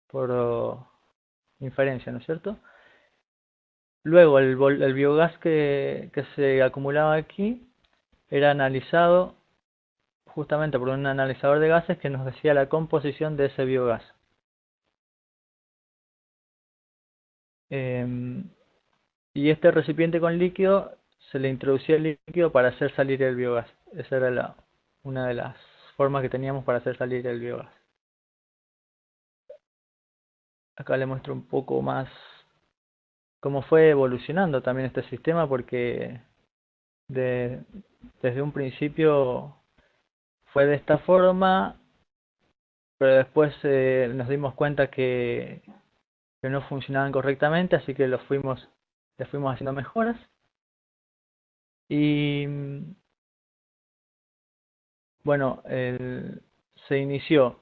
por inferencia, ¿no es cierto? Luego el biogás que se acumulaba aquí era analizado justamente por un analizador de gases que nos decía la composición de ese biogás. Y este recipiente con líquido se le introducía el líquido para hacer salir el biogás. Esa era una de las formas que teníamos para hacer salir el biogás. Acá le muestro un poco más cómo fue evolucionando también este sistema, porque desde un principio fue de esta forma, pero después nos dimos cuenta que no funcionaban correctamente, así que le fuimos haciendo mejoras. Y bueno, se inició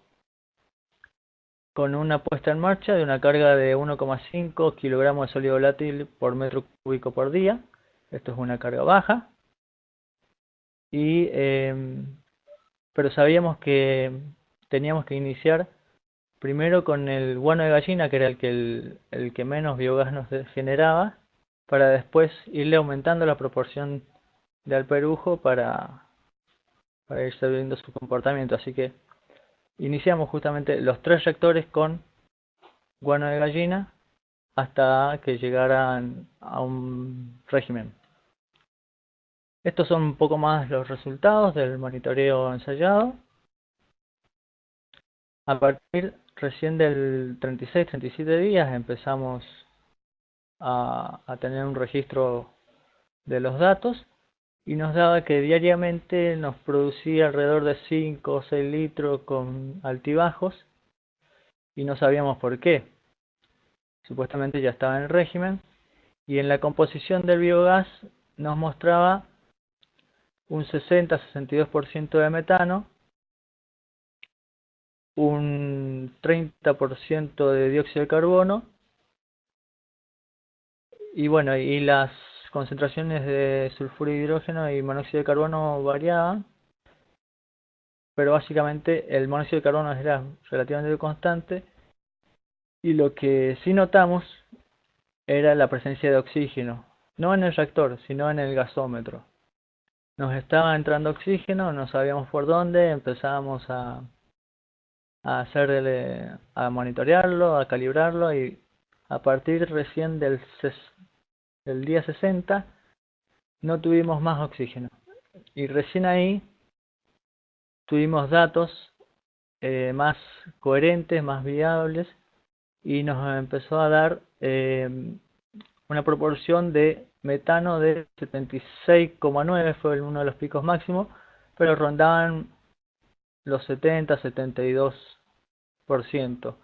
con una puesta en marcha de una carga de 1,5 kilogramos de sólido volátil por metro cúbico por día. Esto es una carga baja. Pero sabíamos que teníamos que iniciar primero con el guano de gallina, que era el que menos biogás nos generaba, para después irle aumentando la proporción de alperujo para ir sabiendo su comportamiento. Así que iniciamos justamente los 3 reactores con guano de gallina hasta que llegaran a un régimen. Estos son un poco más los resultados del monitoreo ensayado. A partir recién del 36-37 días empezamos a tener un registro de los datos y nos daba que diariamente nos producía alrededor de 5 o 6 litros con altibajos y no sabíamos por qué. Supuestamente ya estaba en el régimen, y en la composición del biogás nos mostraba un 60-62% de metano, un 30% de dióxido de carbono, y bueno, y las concentraciones de sulfuro de hidrógeno y monóxido de carbono variaban, pero básicamente el monóxido de carbono era relativamente constante, y lo que sí notamos era la presencia de oxígeno, no en el reactor, sino en el gasómetro. Nos estaba entrando oxígeno, no sabíamos por dónde, empezábamos a monitorearlo, a calibrarlo, y a partir recién del día 60 no tuvimos más oxígeno. Y recién ahí tuvimos datos más coherentes, más viables, y nos empezó a dar una proporción de metano de 76,9, fue uno de los picos máximos, pero rondaban los 70-72%.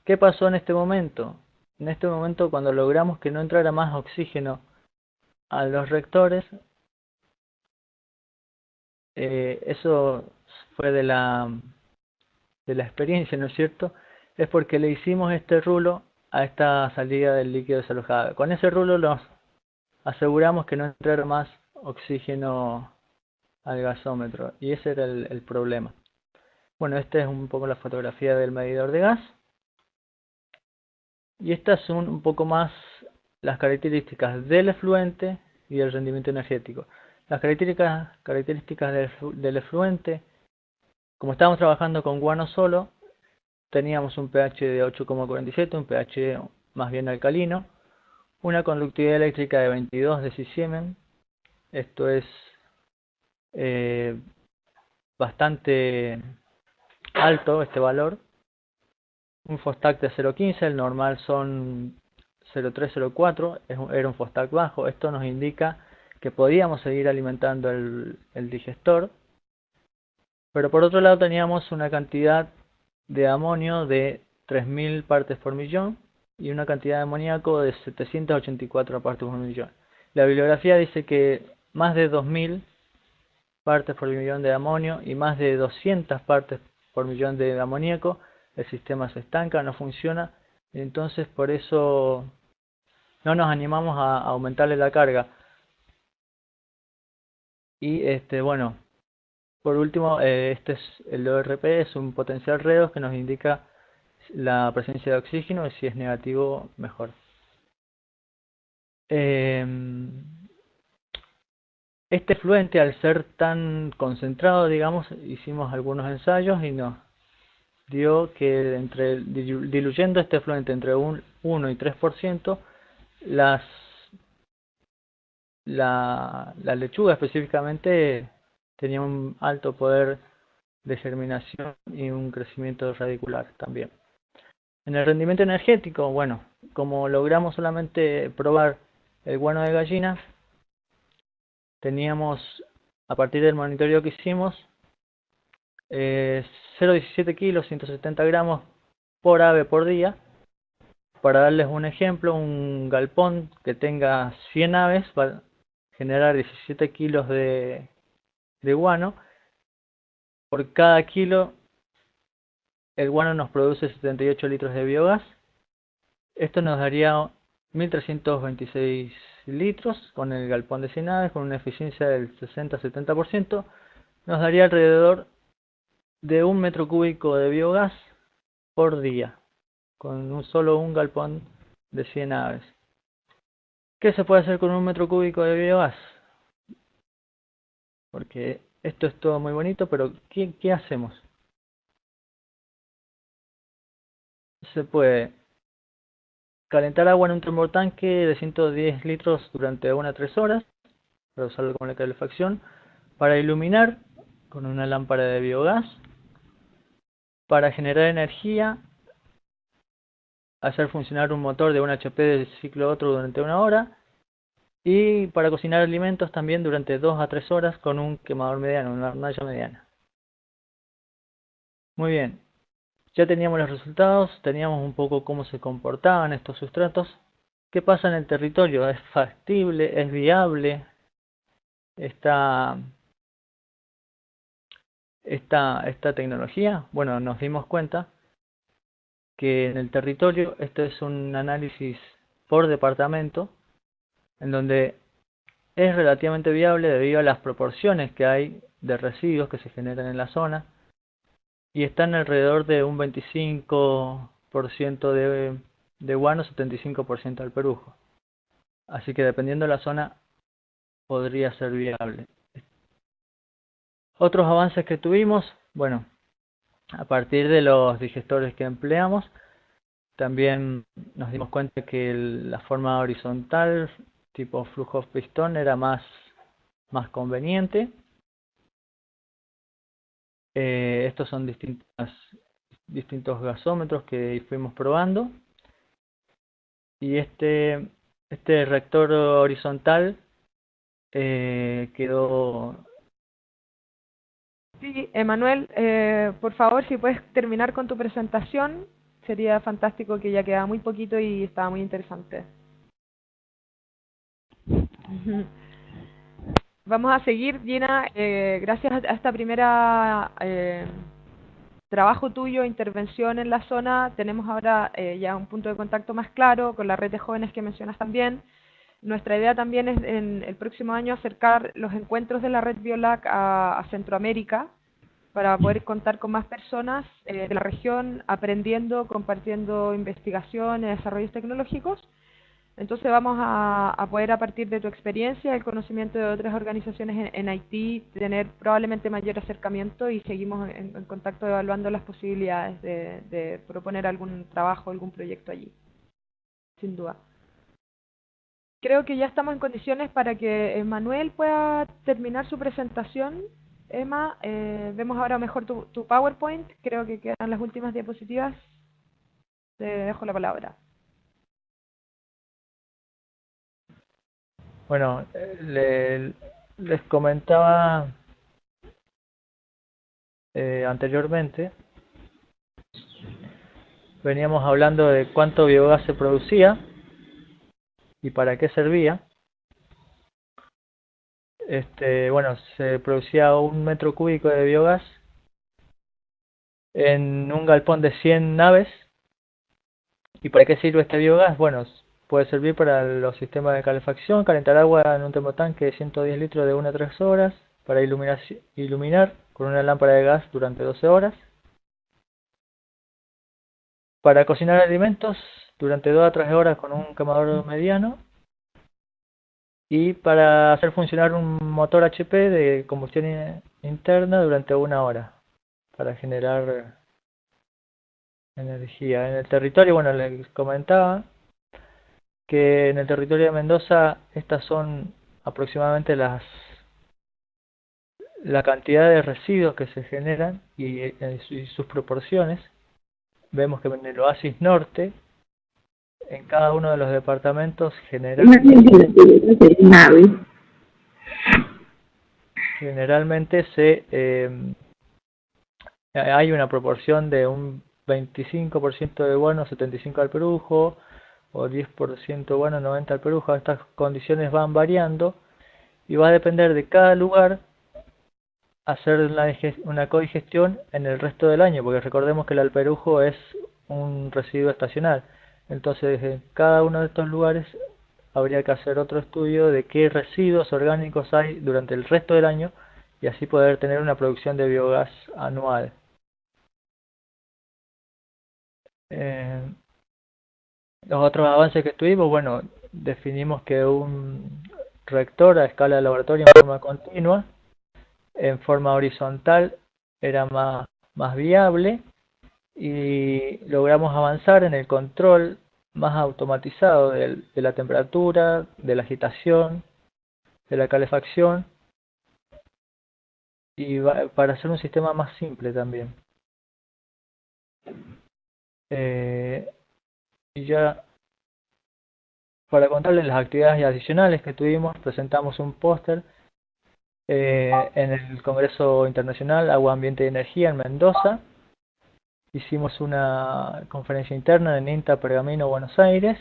¿Qué pasó en este momento? En este momento, cuando logramos que no entrara más oxígeno a los reactores, eso fue de la experiencia, ¿no es cierto? Es porque le hicimos este rulo a esta salida del líquido desalojado. Con ese rulo nos aseguramos que no entrara más oxígeno al gasómetro, y ese era el problema. Bueno, esta es un poco la fotografía del medidor de gas, y estas son un poco más las características del efluente y del rendimiento energético. Las características del efluente, como estábamos trabajando con guano solo, teníamos un pH de 8,47, un pH más bien alcalino, una conductividad eléctrica de 22 decisiemens, esto es bastante alto este valor. Un Fostak de 0.15, el normal son 0.3, 0.4, era un Fostak bajo. Esto nos indica que podíamos seguir alimentando el digestor, pero por otro lado teníamos una cantidad de amonio de 3.000 partes por millón y una cantidad de amoníaco de 784 partes por millón. La bibliografía dice que más de 2.000 partes por millón de amonio y más de 200 partes por millón de amoníaco, el sistema se estanca, no funciona, entonces por eso no nos animamos a aumentarle la carga. Y bueno, por último, este es el ORP, es un potencial redox que nos indica la presencia de oxígeno y si es negativo, mejor. Este efluente, al ser tan concentrado, digamos, hicimos algunos ensayos y nos dio que diluyendo este efluente entre un 1 y 3%, la lechuga específicamente tenía un alto poder de germinación y un crecimiento radicular también. En el rendimiento energético, bueno, como logramos solamente probar el guano de gallina, teníamos, a partir del monitoreo que hicimos, 0,17 kilos, 170 gramos por ave por día. Para darles un ejemplo, un galpón que tenga 100 aves va a generar 17 kilos de guano. Por cada kilo, el guano nos produce 78 litros de biogás. Esto nos daría 1.326 litros con el galpón de 100 aves, con una eficiencia del 60-70%. Nos daría alrededor de 1 metro cúbico de biogás por día, con solo un galpón de 100 aves. ¿Qué se puede hacer con 1 metro cúbico de biogás? Porque esto es todo muy bonito, pero ¿qué hacemos? Se puede calentar agua en un termotanque de 110 litros durante 1 a 3 horas, para usarlo como la calefacción, para iluminar con una lámpara de biogás, para generar energía, hacer funcionar un motor de 1 HP de ciclo otro durante 1 hora, y para cocinar alimentos también durante 2 a 3 horas con un quemador mediano, una hornalla mediana. Muy bien, ya teníamos los resultados, teníamos un poco cómo se comportaban estos sustratos. ¿Qué pasa en el territorio? ¿Es factible? ¿Es viable? Esta tecnología? Bueno, nos dimos cuenta que en el territorio, este es un análisis por departamento, en donde es relativamente viable debido a las proporciones que hay de residuos que se generan en la zona, y están alrededor de un 25% de guano, 75% al perujo. Así que dependiendo de la zona, podría ser viable. Otros avances que tuvimos, bueno, a partir de los digestores que empleamos, también nos dimos cuenta que la forma horizontal, tipo flujo pistón, era más conveniente. Estos son distintos gasómetros que fuimos probando. Y este reactor horizontal quedó... Sí, Emanuel, por favor, si puedes terminar con tu presentación, sería fantástico, que ya queda muy poquito y estaba muy interesante. Vamos a seguir, Gina, gracias a esta primera trabajo tuyo, intervención en la zona, tenemos ahora ya un punto de contacto más claro con la red de jóvenes que mencionas también. Nuestra idea también es en el próximo año acercar los encuentros de la red Biolac a Centroamérica, para poder contar con más personas de la región aprendiendo, compartiendo investigaciones, desarrollos tecnológicos. Entonces vamos a poder, a partir de tu experiencia, el conocimiento de otras organizaciones en Haití, tener probablemente mayor acercamiento, y seguimos en contacto evaluando las posibilidades de proponer algún trabajo, algún proyecto allí, sin duda. Creo que ya estamos en condiciones para que Manuel pueda terminar su presentación. Emma. Vemos ahora mejor tu PowerPoint. Creo que quedan las últimas diapositivas. Te dejo la palabra. Bueno, les comentaba anteriormente, veníamos hablando de cuánto biogás se producía y para qué servía. Bueno, se producía 1 metro cúbico de biogás en un galpón de 100 naves. ¿Y para qué sirve este biogás? Bueno, puede servir para los sistemas de calefacción, calentar agua en un termotanque de 110 litros de 1 a 3 horas, para iluminar con una lámpara de gas durante 12 horas, para cocinar alimentos durante 2 a 3 horas con un quemador mediano, y para hacer funcionar un motor HP de combustión interna durante 1 hora, para generar energía. En el territorio, bueno, les comentaba que en el territorio de Mendoza estas son aproximadamente la cantidad de residuos que se generan y sus proporciones. Vemos que en el oasis norte, en cada uno de los departamentos generalmente hay una proporción de un 25% de bueno, 75 al perujo, o 10% bueno, 90 al perujo. Estas condiciones van variando y va a depender de cada lugar hacer una codigestión en el resto del año, porque recordemos que el alperujo es un residuo estacional. Entonces, en cada uno de estos lugares habría que hacer otro estudio de qué residuos orgánicos hay durante el resto del año y así poder tener una producción de biogás anual. Los otros avances que tuvimos, bueno, definimos que un reactor a escala de laboratorio en forma continua, en forma horizontal, era más viable, y logramos avanzar en el control más automatizado de la temperatura, de la agitación, de la calefacción, y para hacer un sistema más simple también. Y ya para contarles las actividades adicionales que tuvimos, presentamos un póster en el Congreso Internacional Agua, Ambiente y Energía en Mendoza. Hicimos una conferencia interna en INTA Pergamino, Buenos Aires.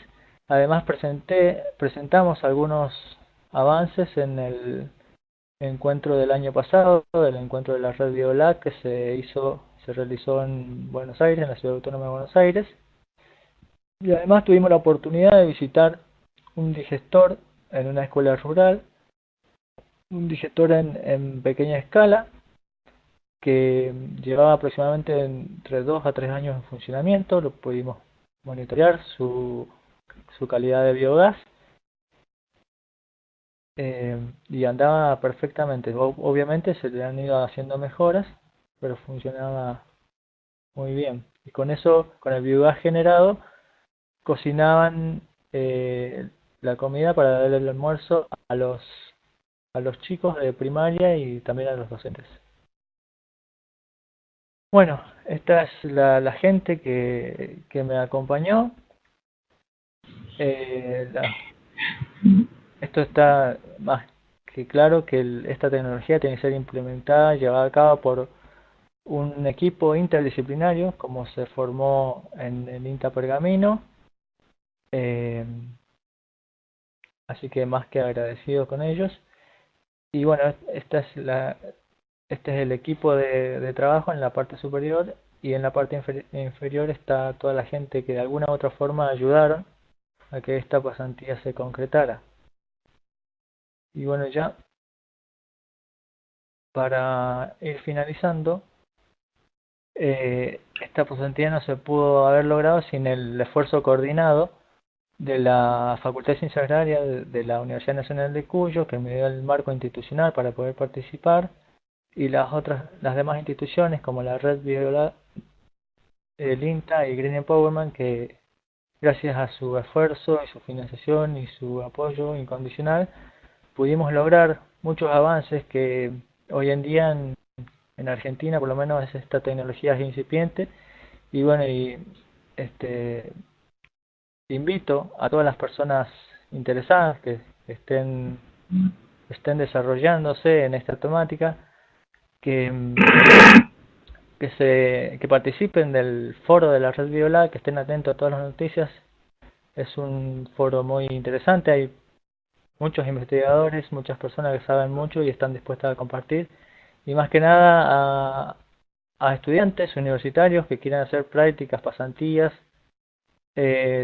Además presentamos algunos avances en el encuentro del año pasado, el encuentro de la red BioLab que se realizó en Buenos Aires, en la Ciudad Autónoma de Buenos Aires. Y además tuvimos la oportunidad de visitar un digestor en una escuela rural, un digestor en pequeña escala, que llevaba aproximadamente entre 2 a 3 años en funcionamiento. Lo pudimos monitorear su calidad de biogás, y andaba perfectamente. Obviamente se le han ido haciendo mejoras, pero funcionaba muy bien. Y con eso, con el biogás generado, cocinaban la comida para darle el almuerzo a los chicos de primaria y también a los docentes. Bueno, esta es la gente que me acompañó. Esto está más que claro que esta tecnología tiene que ser implementada, llevada a cabo por un equipo interdisciplinario, como se formó en el INTA Pergamino. Así que más que agradecido con ellos. Y bueno, este es el equipo de trabajo en la parte superior, y en la parte inferior está toda la gente que de alguna u otra forma ayudaron a que esta pasantía se concretara. Y bueno, ya para ir finalizando, esta pasantía no se pudo haber logrado sin el esfuerzo coordinado de la Facultad de Ciencias Agrarias de la Universidad Nacional de Cuyo, que me dio el marco institucional para poder participar, y las demás instituciones como la Red BioLab, el INTA y Green Empowerment, que gracias a su esfuerzo y su financiación y su apoyo incondicional pudimos lograr muchos avances que hoy en día en Argentina por lo menos esta tecnología es incipiente y bueno, invito a todas las personas interesadas que estén desarrollándose en esta temática que participen del foro de la Red Biolab, que estén atentos a todas las noticias. Es un foro muy interesante, hay muchos investigadores, muchas personas que saben mucho y están dispuestas a compartir, y más que nada a estudiantes universitarios que quieran hacer prácticas, pasantías,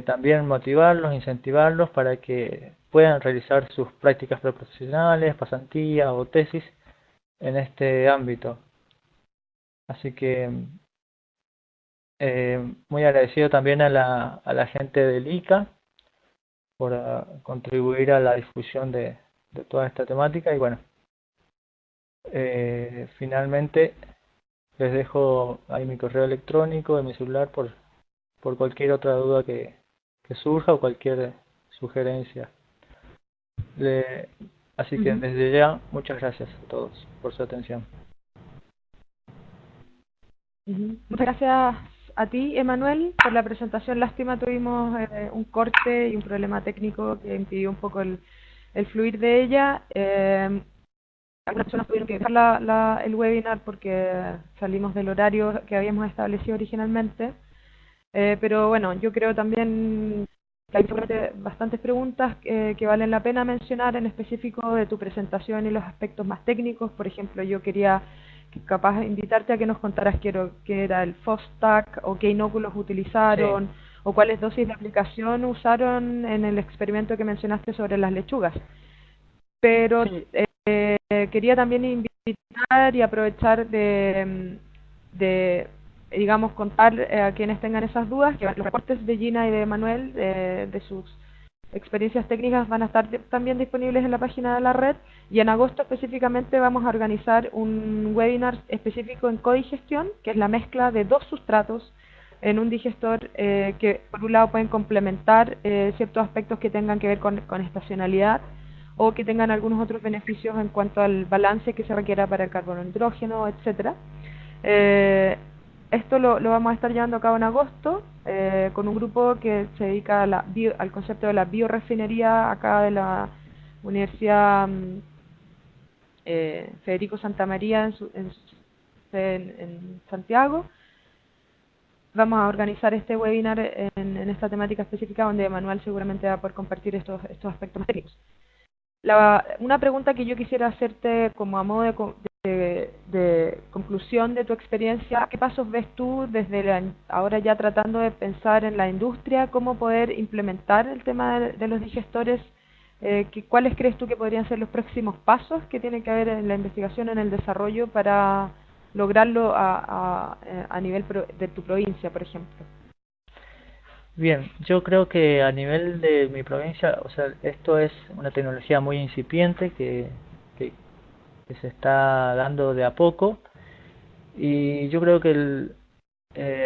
también motivarlos, incentivarlos para que puedan realizar sus prácticas profesionales, pasantías o tesis en este ámbito. Así que muy agradecido también a la gente del ICA por contribuir a la difusión de toda esta temática. Y bueno, finalmente les dejo ahí mi correo electrónico y mi celular por cualquier otra duda que surja o cualquier sugerencia. Así que desde ya, muchas gracias a todos por su atención. Muchas gracias a ti, Emanuel, por la presentación. Lástima, tuvimos un corte y un problema técnico que impidió un poco el fluir de ella. Algunas personas tuvieron que dejar el webinar porque salimos del horario que habíamos establecido originalmente. Pero bueno, yo creo también que hay bastantes preguntas que valen la pena mencionar en específico de tu presentación y los aspectos más técnicos. Por ejemplo, yo quería capaz invitarte a que nos contaras qué era el FOSTAC o qué inóculos utilizaron, o cuáles dosis de aplicación usaron en el experimento que mencionaste sobre las lechugas. Pero quería también invitar y aprovechar de digamos, contar a quienes tengan esas dudas, que los reportes de Gina y de Manuel de sus experiencias técnicas van a estar también disponibles en la página de la red, y en agosto específicamente vamos a organizar un webinar específico en codigestión, que es la mezcla de 2 sustratos en un digestor que por un lado pueden complementar ciertos aspectos que tengan que ver con estacionalidad o que tengan algunos otros beneficios en cuanto al balance que se requiera para el carbono hidrógeno, etcétera. Esto lo vamos a estar llevando a cabo en agosto con un grupo que se dedica al concepto de la biorefinería acá de la Universidad Federico Santa María en Santiago. Vamos a organizar este webinar en esta temática específica donde Manuel seguramente va a poder compartir estos aspectos más técnicos. Una pregunta que yo quisiera hacerte como a modo de conclusión de tu experiencia: ¿qué pasos ves tú desde ahora ya tratando de pensar en la industria, cómo poder implementar el tema de los digestores? ¿Cuáles crees tú que podrían ser los próximos pasos que tiene que haber en la investigación, en el desarrollo, para lograrlo a nivel de tu provincia, por ejemplo? Bien, yo creo que a nivel de mi provincia, o sea, esto es una tecnología muy incipiente que se está dando de a poco, y yo creo que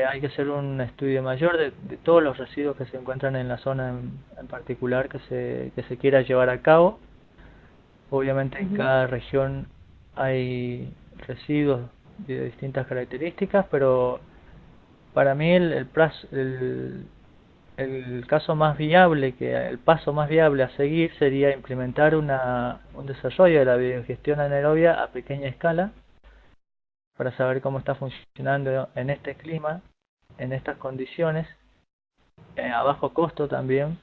hay que hacer un estudio mayor de todos los residuos que se encuentran en la zona en particular que se quiera llevar a cabo. Obviamente en cada región hay residuos de distintas características, pero para mí el caso más viable, el paso más viable a seguir sería implementar un desarrollo de la biogestión anaerobia a pequeña escala para saber cómo está funcionando en este clima, en estas condiciones, a bajo costo también.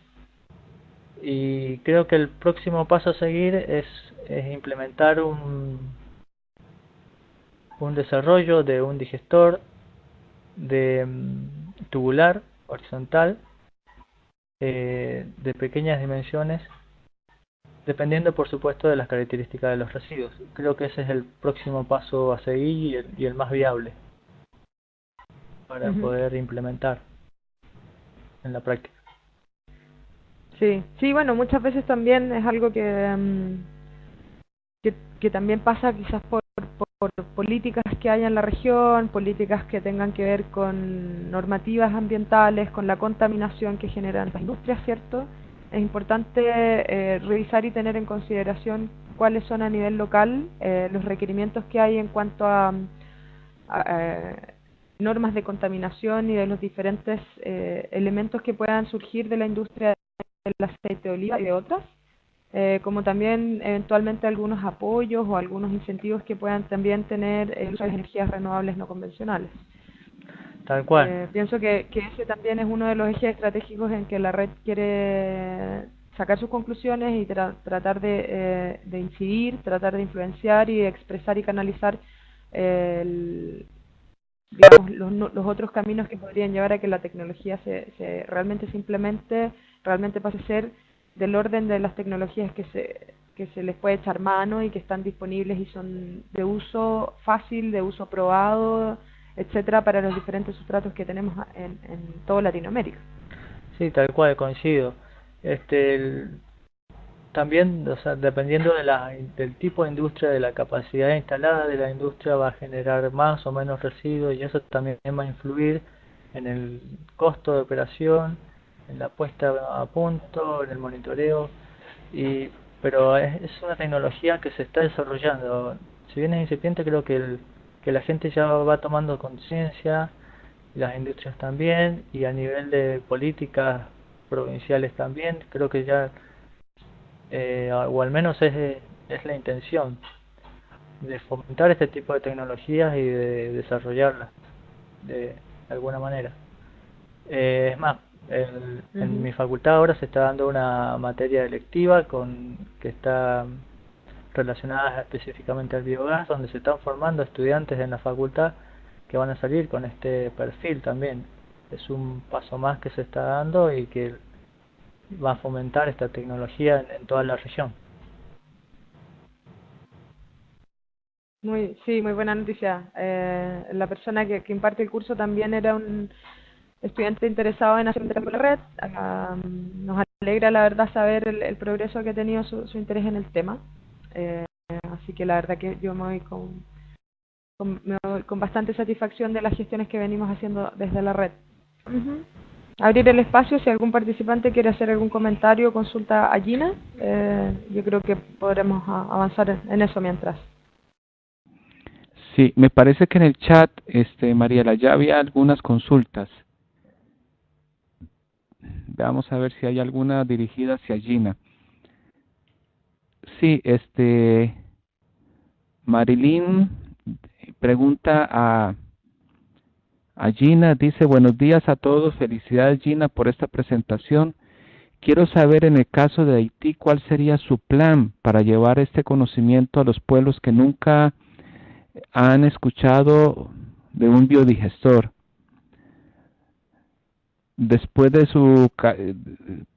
Y creo que el próximo paso a seguir es implementar un desarrollo de un digestor tubular, horizontal, de pequeñas dimensiones, dependiendo por supuesto de las características de los residuos. Creo que ese es el próximo paso a seguir y el más viable para poder implementar en la práctica. Sí, bueno, muchas veces también es algo que también pasa quizás por políticas que hay en la región, políticas que tengan que ver con normativas ambientales, con la contaminación que generan las industrias, ¿cierto? es importante revisar y tener en consideración cuáles son a nivel local los requerimientos que hay en cuanto a normas de contaminación y de los diferentes elementos que puedan surgir de la industria del aceite de oliva y de otras, como también eventualmente algunos apoyos o algunos incentivos que puedan también tener el uso de energías renovables no convencionales. Tal cual. Pienso que ese también es uno de los ejes estratégicos en que la red quiere sacar sus conclusiones y tratar de incidir, tratar de influenciar y de expresar y canalizar digamos, los otros caminos que podrían llevar a que la tecnología realmente se implemente, realmente pase a ser del orden de las tecnologías que se les puede echar mano y que están disponibles y son de uso fácil, de uso probado, etcétera, para los diferentes sustratos que tenemos en toda Latinoamérica. Sí, tal cual, coincido. También, o sea, dependiendo del tipo de industria, de la capacidad instalada de la industria, va a generar más o menos residuos, y eso también va a influir en el costo de operación, en la puesta a punto, en el monitoreo, pero es una tecnología que se está desarrollando. Si bien es incipiente, creo que la gente ya va tomando conciencia, las industrias también, y a nivel de políticas provinciales también, creo que ya o al menos es la intención de fomentar este tipo de tecnologías y de desarrollarlas de alguna manera. Es más, en mi facultad ahora se está dando una materia electiva que está relacionada específicamente al biogás, donde se están formando estudiantes en la facultad que van a salir con este perfil también. Es un paso más que se está dando y que va a fomentar esta tecnología en toda la región. Sí, muy buena noticia. La persona que imparte el curso también era un estudiante interesado en hacer un la red. Nos alegra la verdad saber el progreso que ha tenido su interés en el tema. Así que la verdad que yo me voy con bastante satisfacción de las gestiones que venimos haciendo desde la red. Abrir el espacio si algún participante quiere hacer algún comentario o consulta a Gina. Yo creo que podremos avanzar en eso mientras. Sí, me parece que en el chat, Mariela, ya había algunas consultas. Vamos a ver si hay alguna dirigida hacia Gina. Sí, Marilyn pregunta a Gina, dice, buenos días a todos, felicidades Gina por esta presentación. Quiero saber en el caso de Haití, ¿cuál sería su plan para llevar este conocimiento a los pueblos que nunca han escuchado de un biodigestor? Después de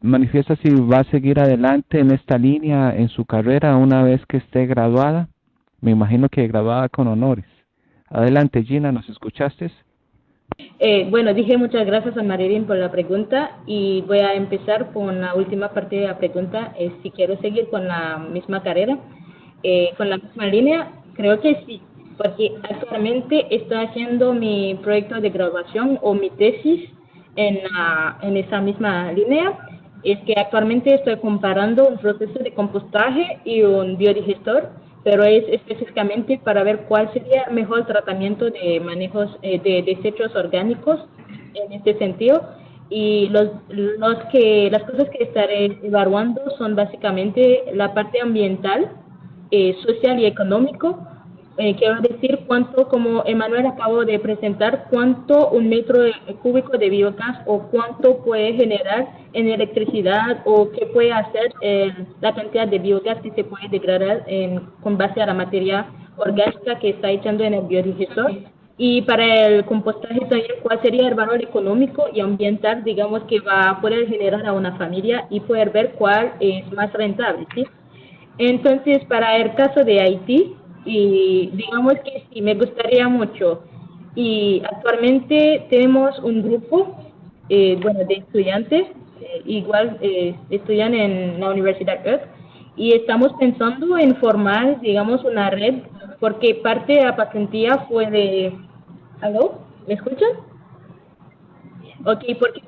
manifiesta si va a seguir adelante en esta línea en su carrera una vez que esté graduada. Me imagino que graduada con honores. Adelante, Gina, ¿nos escuchaste? Bueno, dije muchas gracias a Marilyn por la pregunta y voy a empezar con la última parte de la pregunta, si quiero seguir con la misma carrera, con la misma línea. Creo que sí, porque actualmente estoy haciendo mi proyecto de graduación o mi tesis en esa misma línea. Es que actualmente estoy comparando un proceso de compostaje y un biodigestor, pero es específicamente para ver cuál sería el mejor tratamiento de manejos de desechos orgánicos en este sentido. Y las cosas que estaré evaluando son básicamente la parte ambiental, social y económico. Quiero decir cuánto, como Emanuel acabó de presentar, cuánto un metro cúbico de biogás o cuánto puede generar en electricidad o qué puede hacer la cantidad de biogás que se puede degradar con base a la materia orgánica que está echando en el biodigestor. Y para el compostaje también, cuál sería el valor económico y ambiental, digamos, que va a poder generar a una familia y poder ver cuál es más rentable, ¿sí? Entonces, para el caso de Haití, y digamos que sí, me gustaría mucho. Y actualmente tenemos un grupo, de estudiantes, igual estudian en la Universidad Earth, y estamos pensando en formar, digamos, una red, porque parte de la pasantía fue ¿Aló? ¿Me escuchan? Ok, porque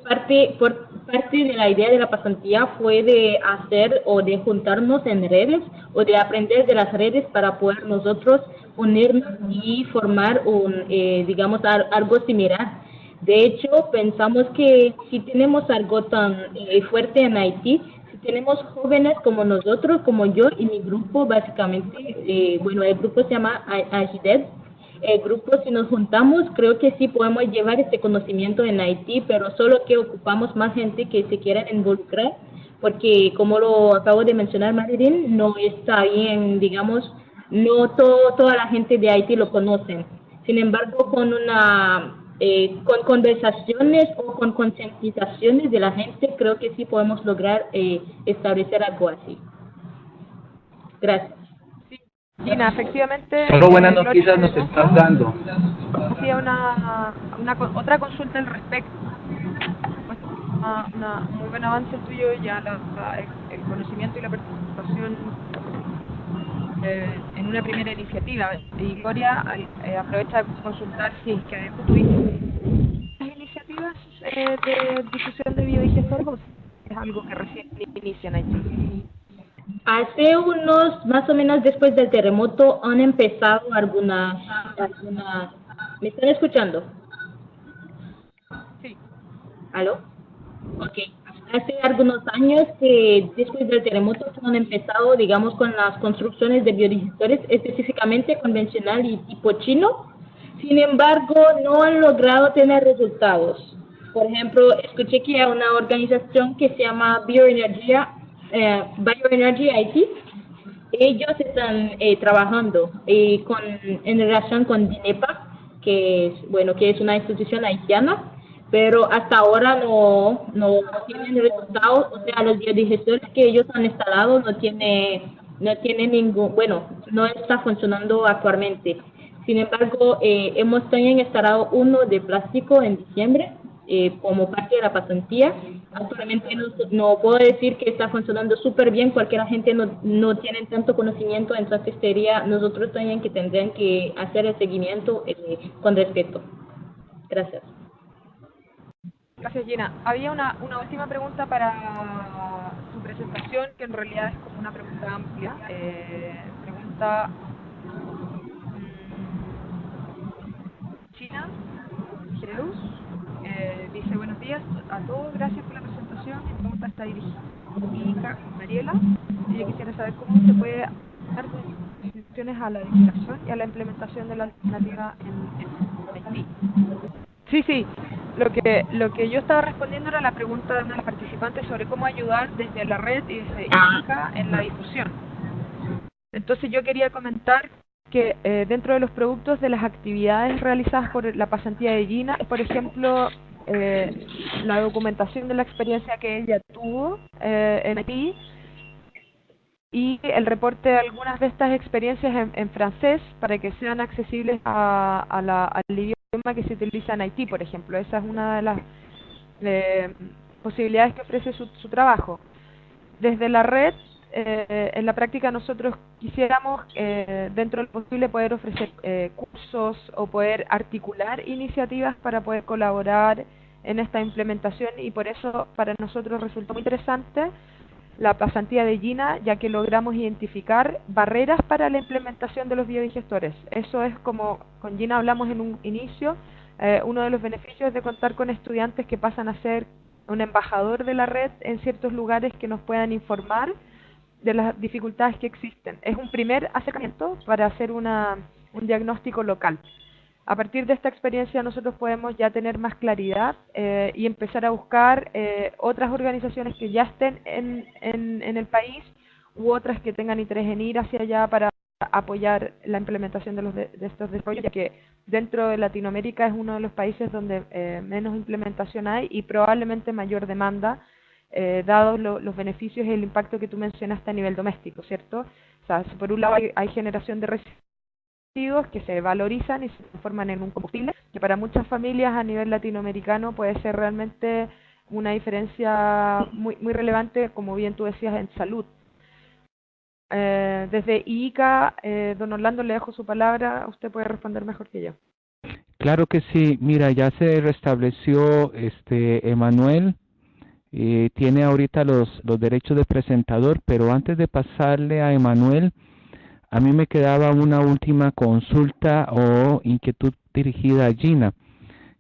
parte de la idea de la pasantía fue de hacer o de juntarnos en redes o de aprender de las redes para poder nosotros unirnos y formar digamos, algo similar. De hecho, pensamos que si tenemos algo tan fuerte en Haití, si tenemos jóvenes como nosotros, como yo y mi grupo, básicamente, bueno, el grupo se llama AGIDED. El grupo, si nos juntamos, creo que sí podemos llevar este conocimiento en Haití, pero solo que ocupamos más gente que se quiera involucrar, porque como lo acabo de mencionar, Marilyn, no está bien, digamos, no toda la gente de Haití lo conocen. Sin embargo, con conversaciones o con concientizaciones de la gente, creo que sí podemos lograr establecer algo así. Gracias. Gina, efectivamente. Solo buenas Gloria noticias nos estás dando. Hacía otra consulta al respecto. Un muy buen avance tuyo, ya el conocimiento y la participación en una primera iniciativa. Y Gloria aprovecha de consultar si es que además tuviste iniciativas de difusión de biodigestores o es algo que recién inician allí. Hace más o menos después del terremoto, han empezado algunas. ¿Me están escuchando? Sí. ¿Aló? Ok. Hace algunos años que después del terremoto han empezado, digamos, con las construcciones de biodigestores, específicamente convencional y tipo chino. Sin embargo, no han logrado tener resultados. Por ejemplo, escuché que hay una organización que se llama Bioenergy Haití. Ellos están trabajando en relación con DINEPA, que es una institución haitiana, pero hasta ahora no tienen resultados. O sea, los biodigestores que ellos han instalado no tiene no está funcionando actualmente. Sin embargo, hemos también instalado uno de plástico en diciembre como parte de la pasantía. Actualmente no puedo decir que está funcionando súper bien porque la gente no tiene tanto conocimiento, entonces nosotros también que tendrían que hacer el seguimiento con respeto. Gracias. Gracias, Gina. Había una última pregunta para su presentación, que en realidad es como una pregunta amplia. Pregunta China Gereus. Dice: buenos días a todos, gracias por la presentación. Mi pregunta está dirigida a Mariela. Yo quisiera saber cómo se puede dar instrucciones a la legislación y a la implementación de la alternativa en Haití. Sí. Lo que yo estaba respondiendo era la pregunta de una de las participantes sobre cómo ayudar desde la red y desde ICA en la difusión. Entonces yo quería comentar que dentro de los productos de las actividades realizadas por la pasantía de Gina, por ejemplo, la documentación de la experiencia que ella tuvo en Haití y el reporte de algunas de estas experiencias en francés para que sean accesibles al idioma que se utiliza en Haití, por ejemplo. Esa es una de las posibilidades que ofrece su trabajo. Desde la red, en la práctica nosotros quisiéramos, dentro del posible, poder ofrecer cursos o poder articular iniciativas para poder colaborar en esta implementación, y por eso para nosotros resultó muy interesante la pasantía de Gina, ya que logramos identificar barreras para la implementación de los biodigestores. Eso es, como con Gina hablamos en un inicio, uno de los beneficios de contar con estudiantes que pasan a ser un embajador de la red en ciertos lugares que nos puedan informar de las dificultades que existen. Es un primer acercamiento para hacer un diagnóstico local. A partir de esta experiencia nosotros podemos ya tener más claridad y empezar a buscar otras organizaciones que ya estén en el país u otras que tengan interés en ir hacia allá para apoyar la implementación de estos desarrollos, ya que dentro de Latinoamérica es uno de los países donde menos implementación hay y probablemente mayor demanda, dados los beneficios y el impacto que tú mencionaste a nivel doméstico, ¿cierto? O sea, si por un lado hay generación de residuos que se valorizan y se transforman en un combustible, que para muchas familias a nivel latinoamericano puede ser realmente una diferencia muy relevante, como bien tú decías, en salud. Desde IICA, don Orlando, le dejo su palabra, usted puede responder mejor que yo. Claro que sí. Mira, ya se restableció Emanuel Tiene ahorita los derechos de presentador, pero antes de pasarle a Emanuel, a mí me quedaba una última consulta o inquietud dirigida a Gina.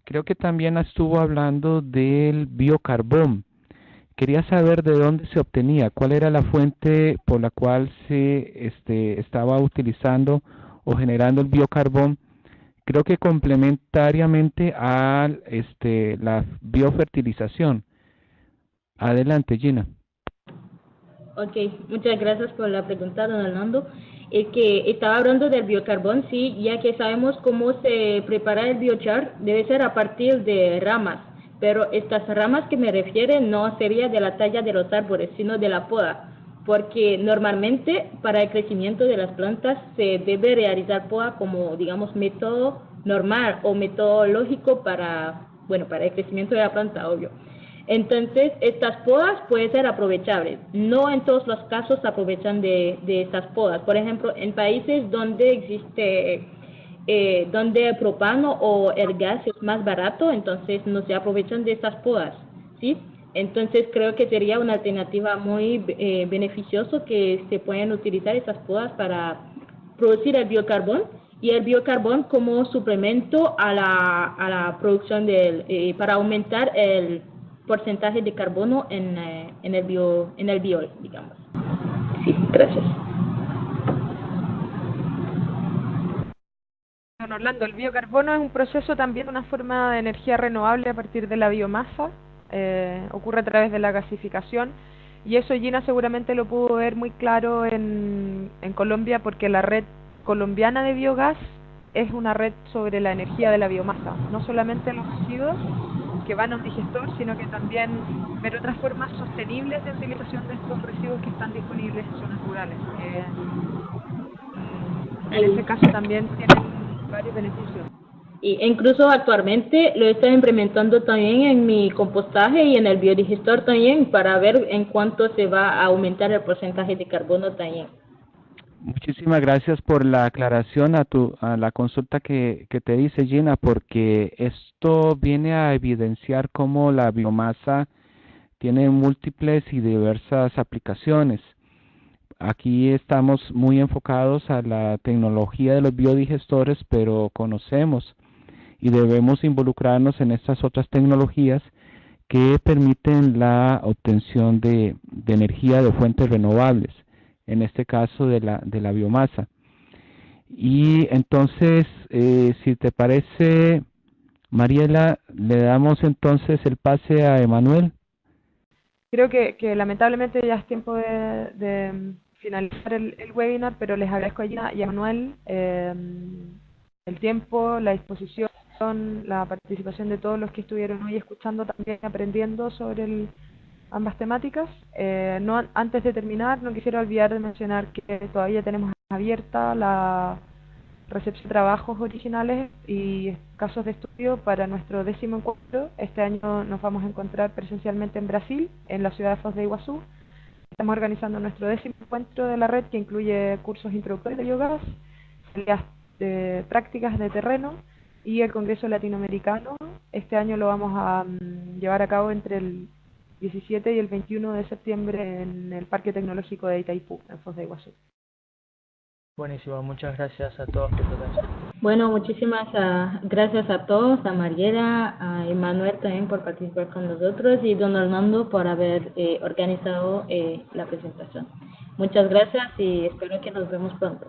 Creo que también estuvo hablando del biocarbón. Quería saber de dónde se obtenía, cuál era la fuente por la cual se estaba utilizando o generando el biocarbón. Creo que complementariamente a la biofertilización. Adelante, Gina. Ok, muchas gracias por la pregunta, don Orlando. Que estaba hablando del biocarbón, sí, ya que sabemos cómo se prepara el biochar, debe ser a partir de ramas, pero estas ramas que me refieren no sería de la talla de los árboles, sino de la poda, porque normalmente para el crecimiento de las plantas se debe realizar poda como, digamos, método normal o metodológico para el crecimiento de la planta, obvio. Entonces, estas podas pueden ser aprovechables. No en todos los casos se aprovechan de estas podas. Por ejemplo, en países donde existe, donde el propano o el gas es más barato, entonces no se aprovechan de estas podas, ¿sí? Entonces, creo que sería una alternativa muy beneficioso que se pueden utilizar estas podas para producir el biocarbón y el biocarbón como suplemento a la producción para aumentar el porcentaje de carbono en el biol, digamos. Sí, gracias. Don Orlando, el biocarbono es un proceso también, una forma de energía renovable a partir de la biomasa. Ocurre a través de la gasificación y eso Gina seguramente lo pudo ver muy claro en Colombia, porque la red colombiana de biogás es una red sobre la energía de la biomasa, no solamente los residuos que van a un digestor, sino que también ver otras formas sostenibles de utilización de estos residuos que están disponibles en zonas rurales. En ese caso también tienen varios beneficios. Y incluso actualmente lo estoy implementando también en mi compostaje y en el biodigestor también, para ver en cuánto se va a aumentar el porcentaje de carbono también. Muchísimas gracias por la aclaración a la consulta que te hice, Gina, porque esto viene a evidenciar cómo la biomasa tiene múltiples y diversas aplicaciones. Aquí estamos muy enfocados a la tecnología de los biodigestores, pero conocemos y debemos involucrarnos en estas otras tecnologías que permiten la obtención de energía de fuentes renovables, en este caso de la biomasa. Y entonces, si te parece, Mariela, le damos entonces el pase a Emanuel. Creo que lamentablemente ya es tiempo de finalizar el webinar, pero les agradezco a Gina y a Manuel el tiempo, la disposición, la participación de todos los que estuvieron hoy escuchando, también aprendiendo sobre ambas temáticas. Antes de terminar, no quisiera olvidar de mencionar que todavía tenemos abierta la recepción de trabajos originales y casos de estudio para nuestro 10º encuentro. Este año nos vamos a encontrar presencialmente en Brasil, en la ciudad de Foz de Iguazú. Estamos organizando nuestro 10º encuentro de la red, que incluye cursos introductorios de biogás, salidas de prácticas de terreno y el Congreso Latinoamericano. Este año lo vamos a llevar a cabo entre el 17 y el 21 de septiembre en el Parque Tecnológico de Itaipú, en Foz de Iguazú. Buenísimo, muchas gracias a todos por su atención. Bueno, muchísimas gracias a todos, a Mariela, a Emanuel también por participar con nosotros y don Orlando por haber organizado la presentación. Muchas gracias y espero que nos vemos pronto.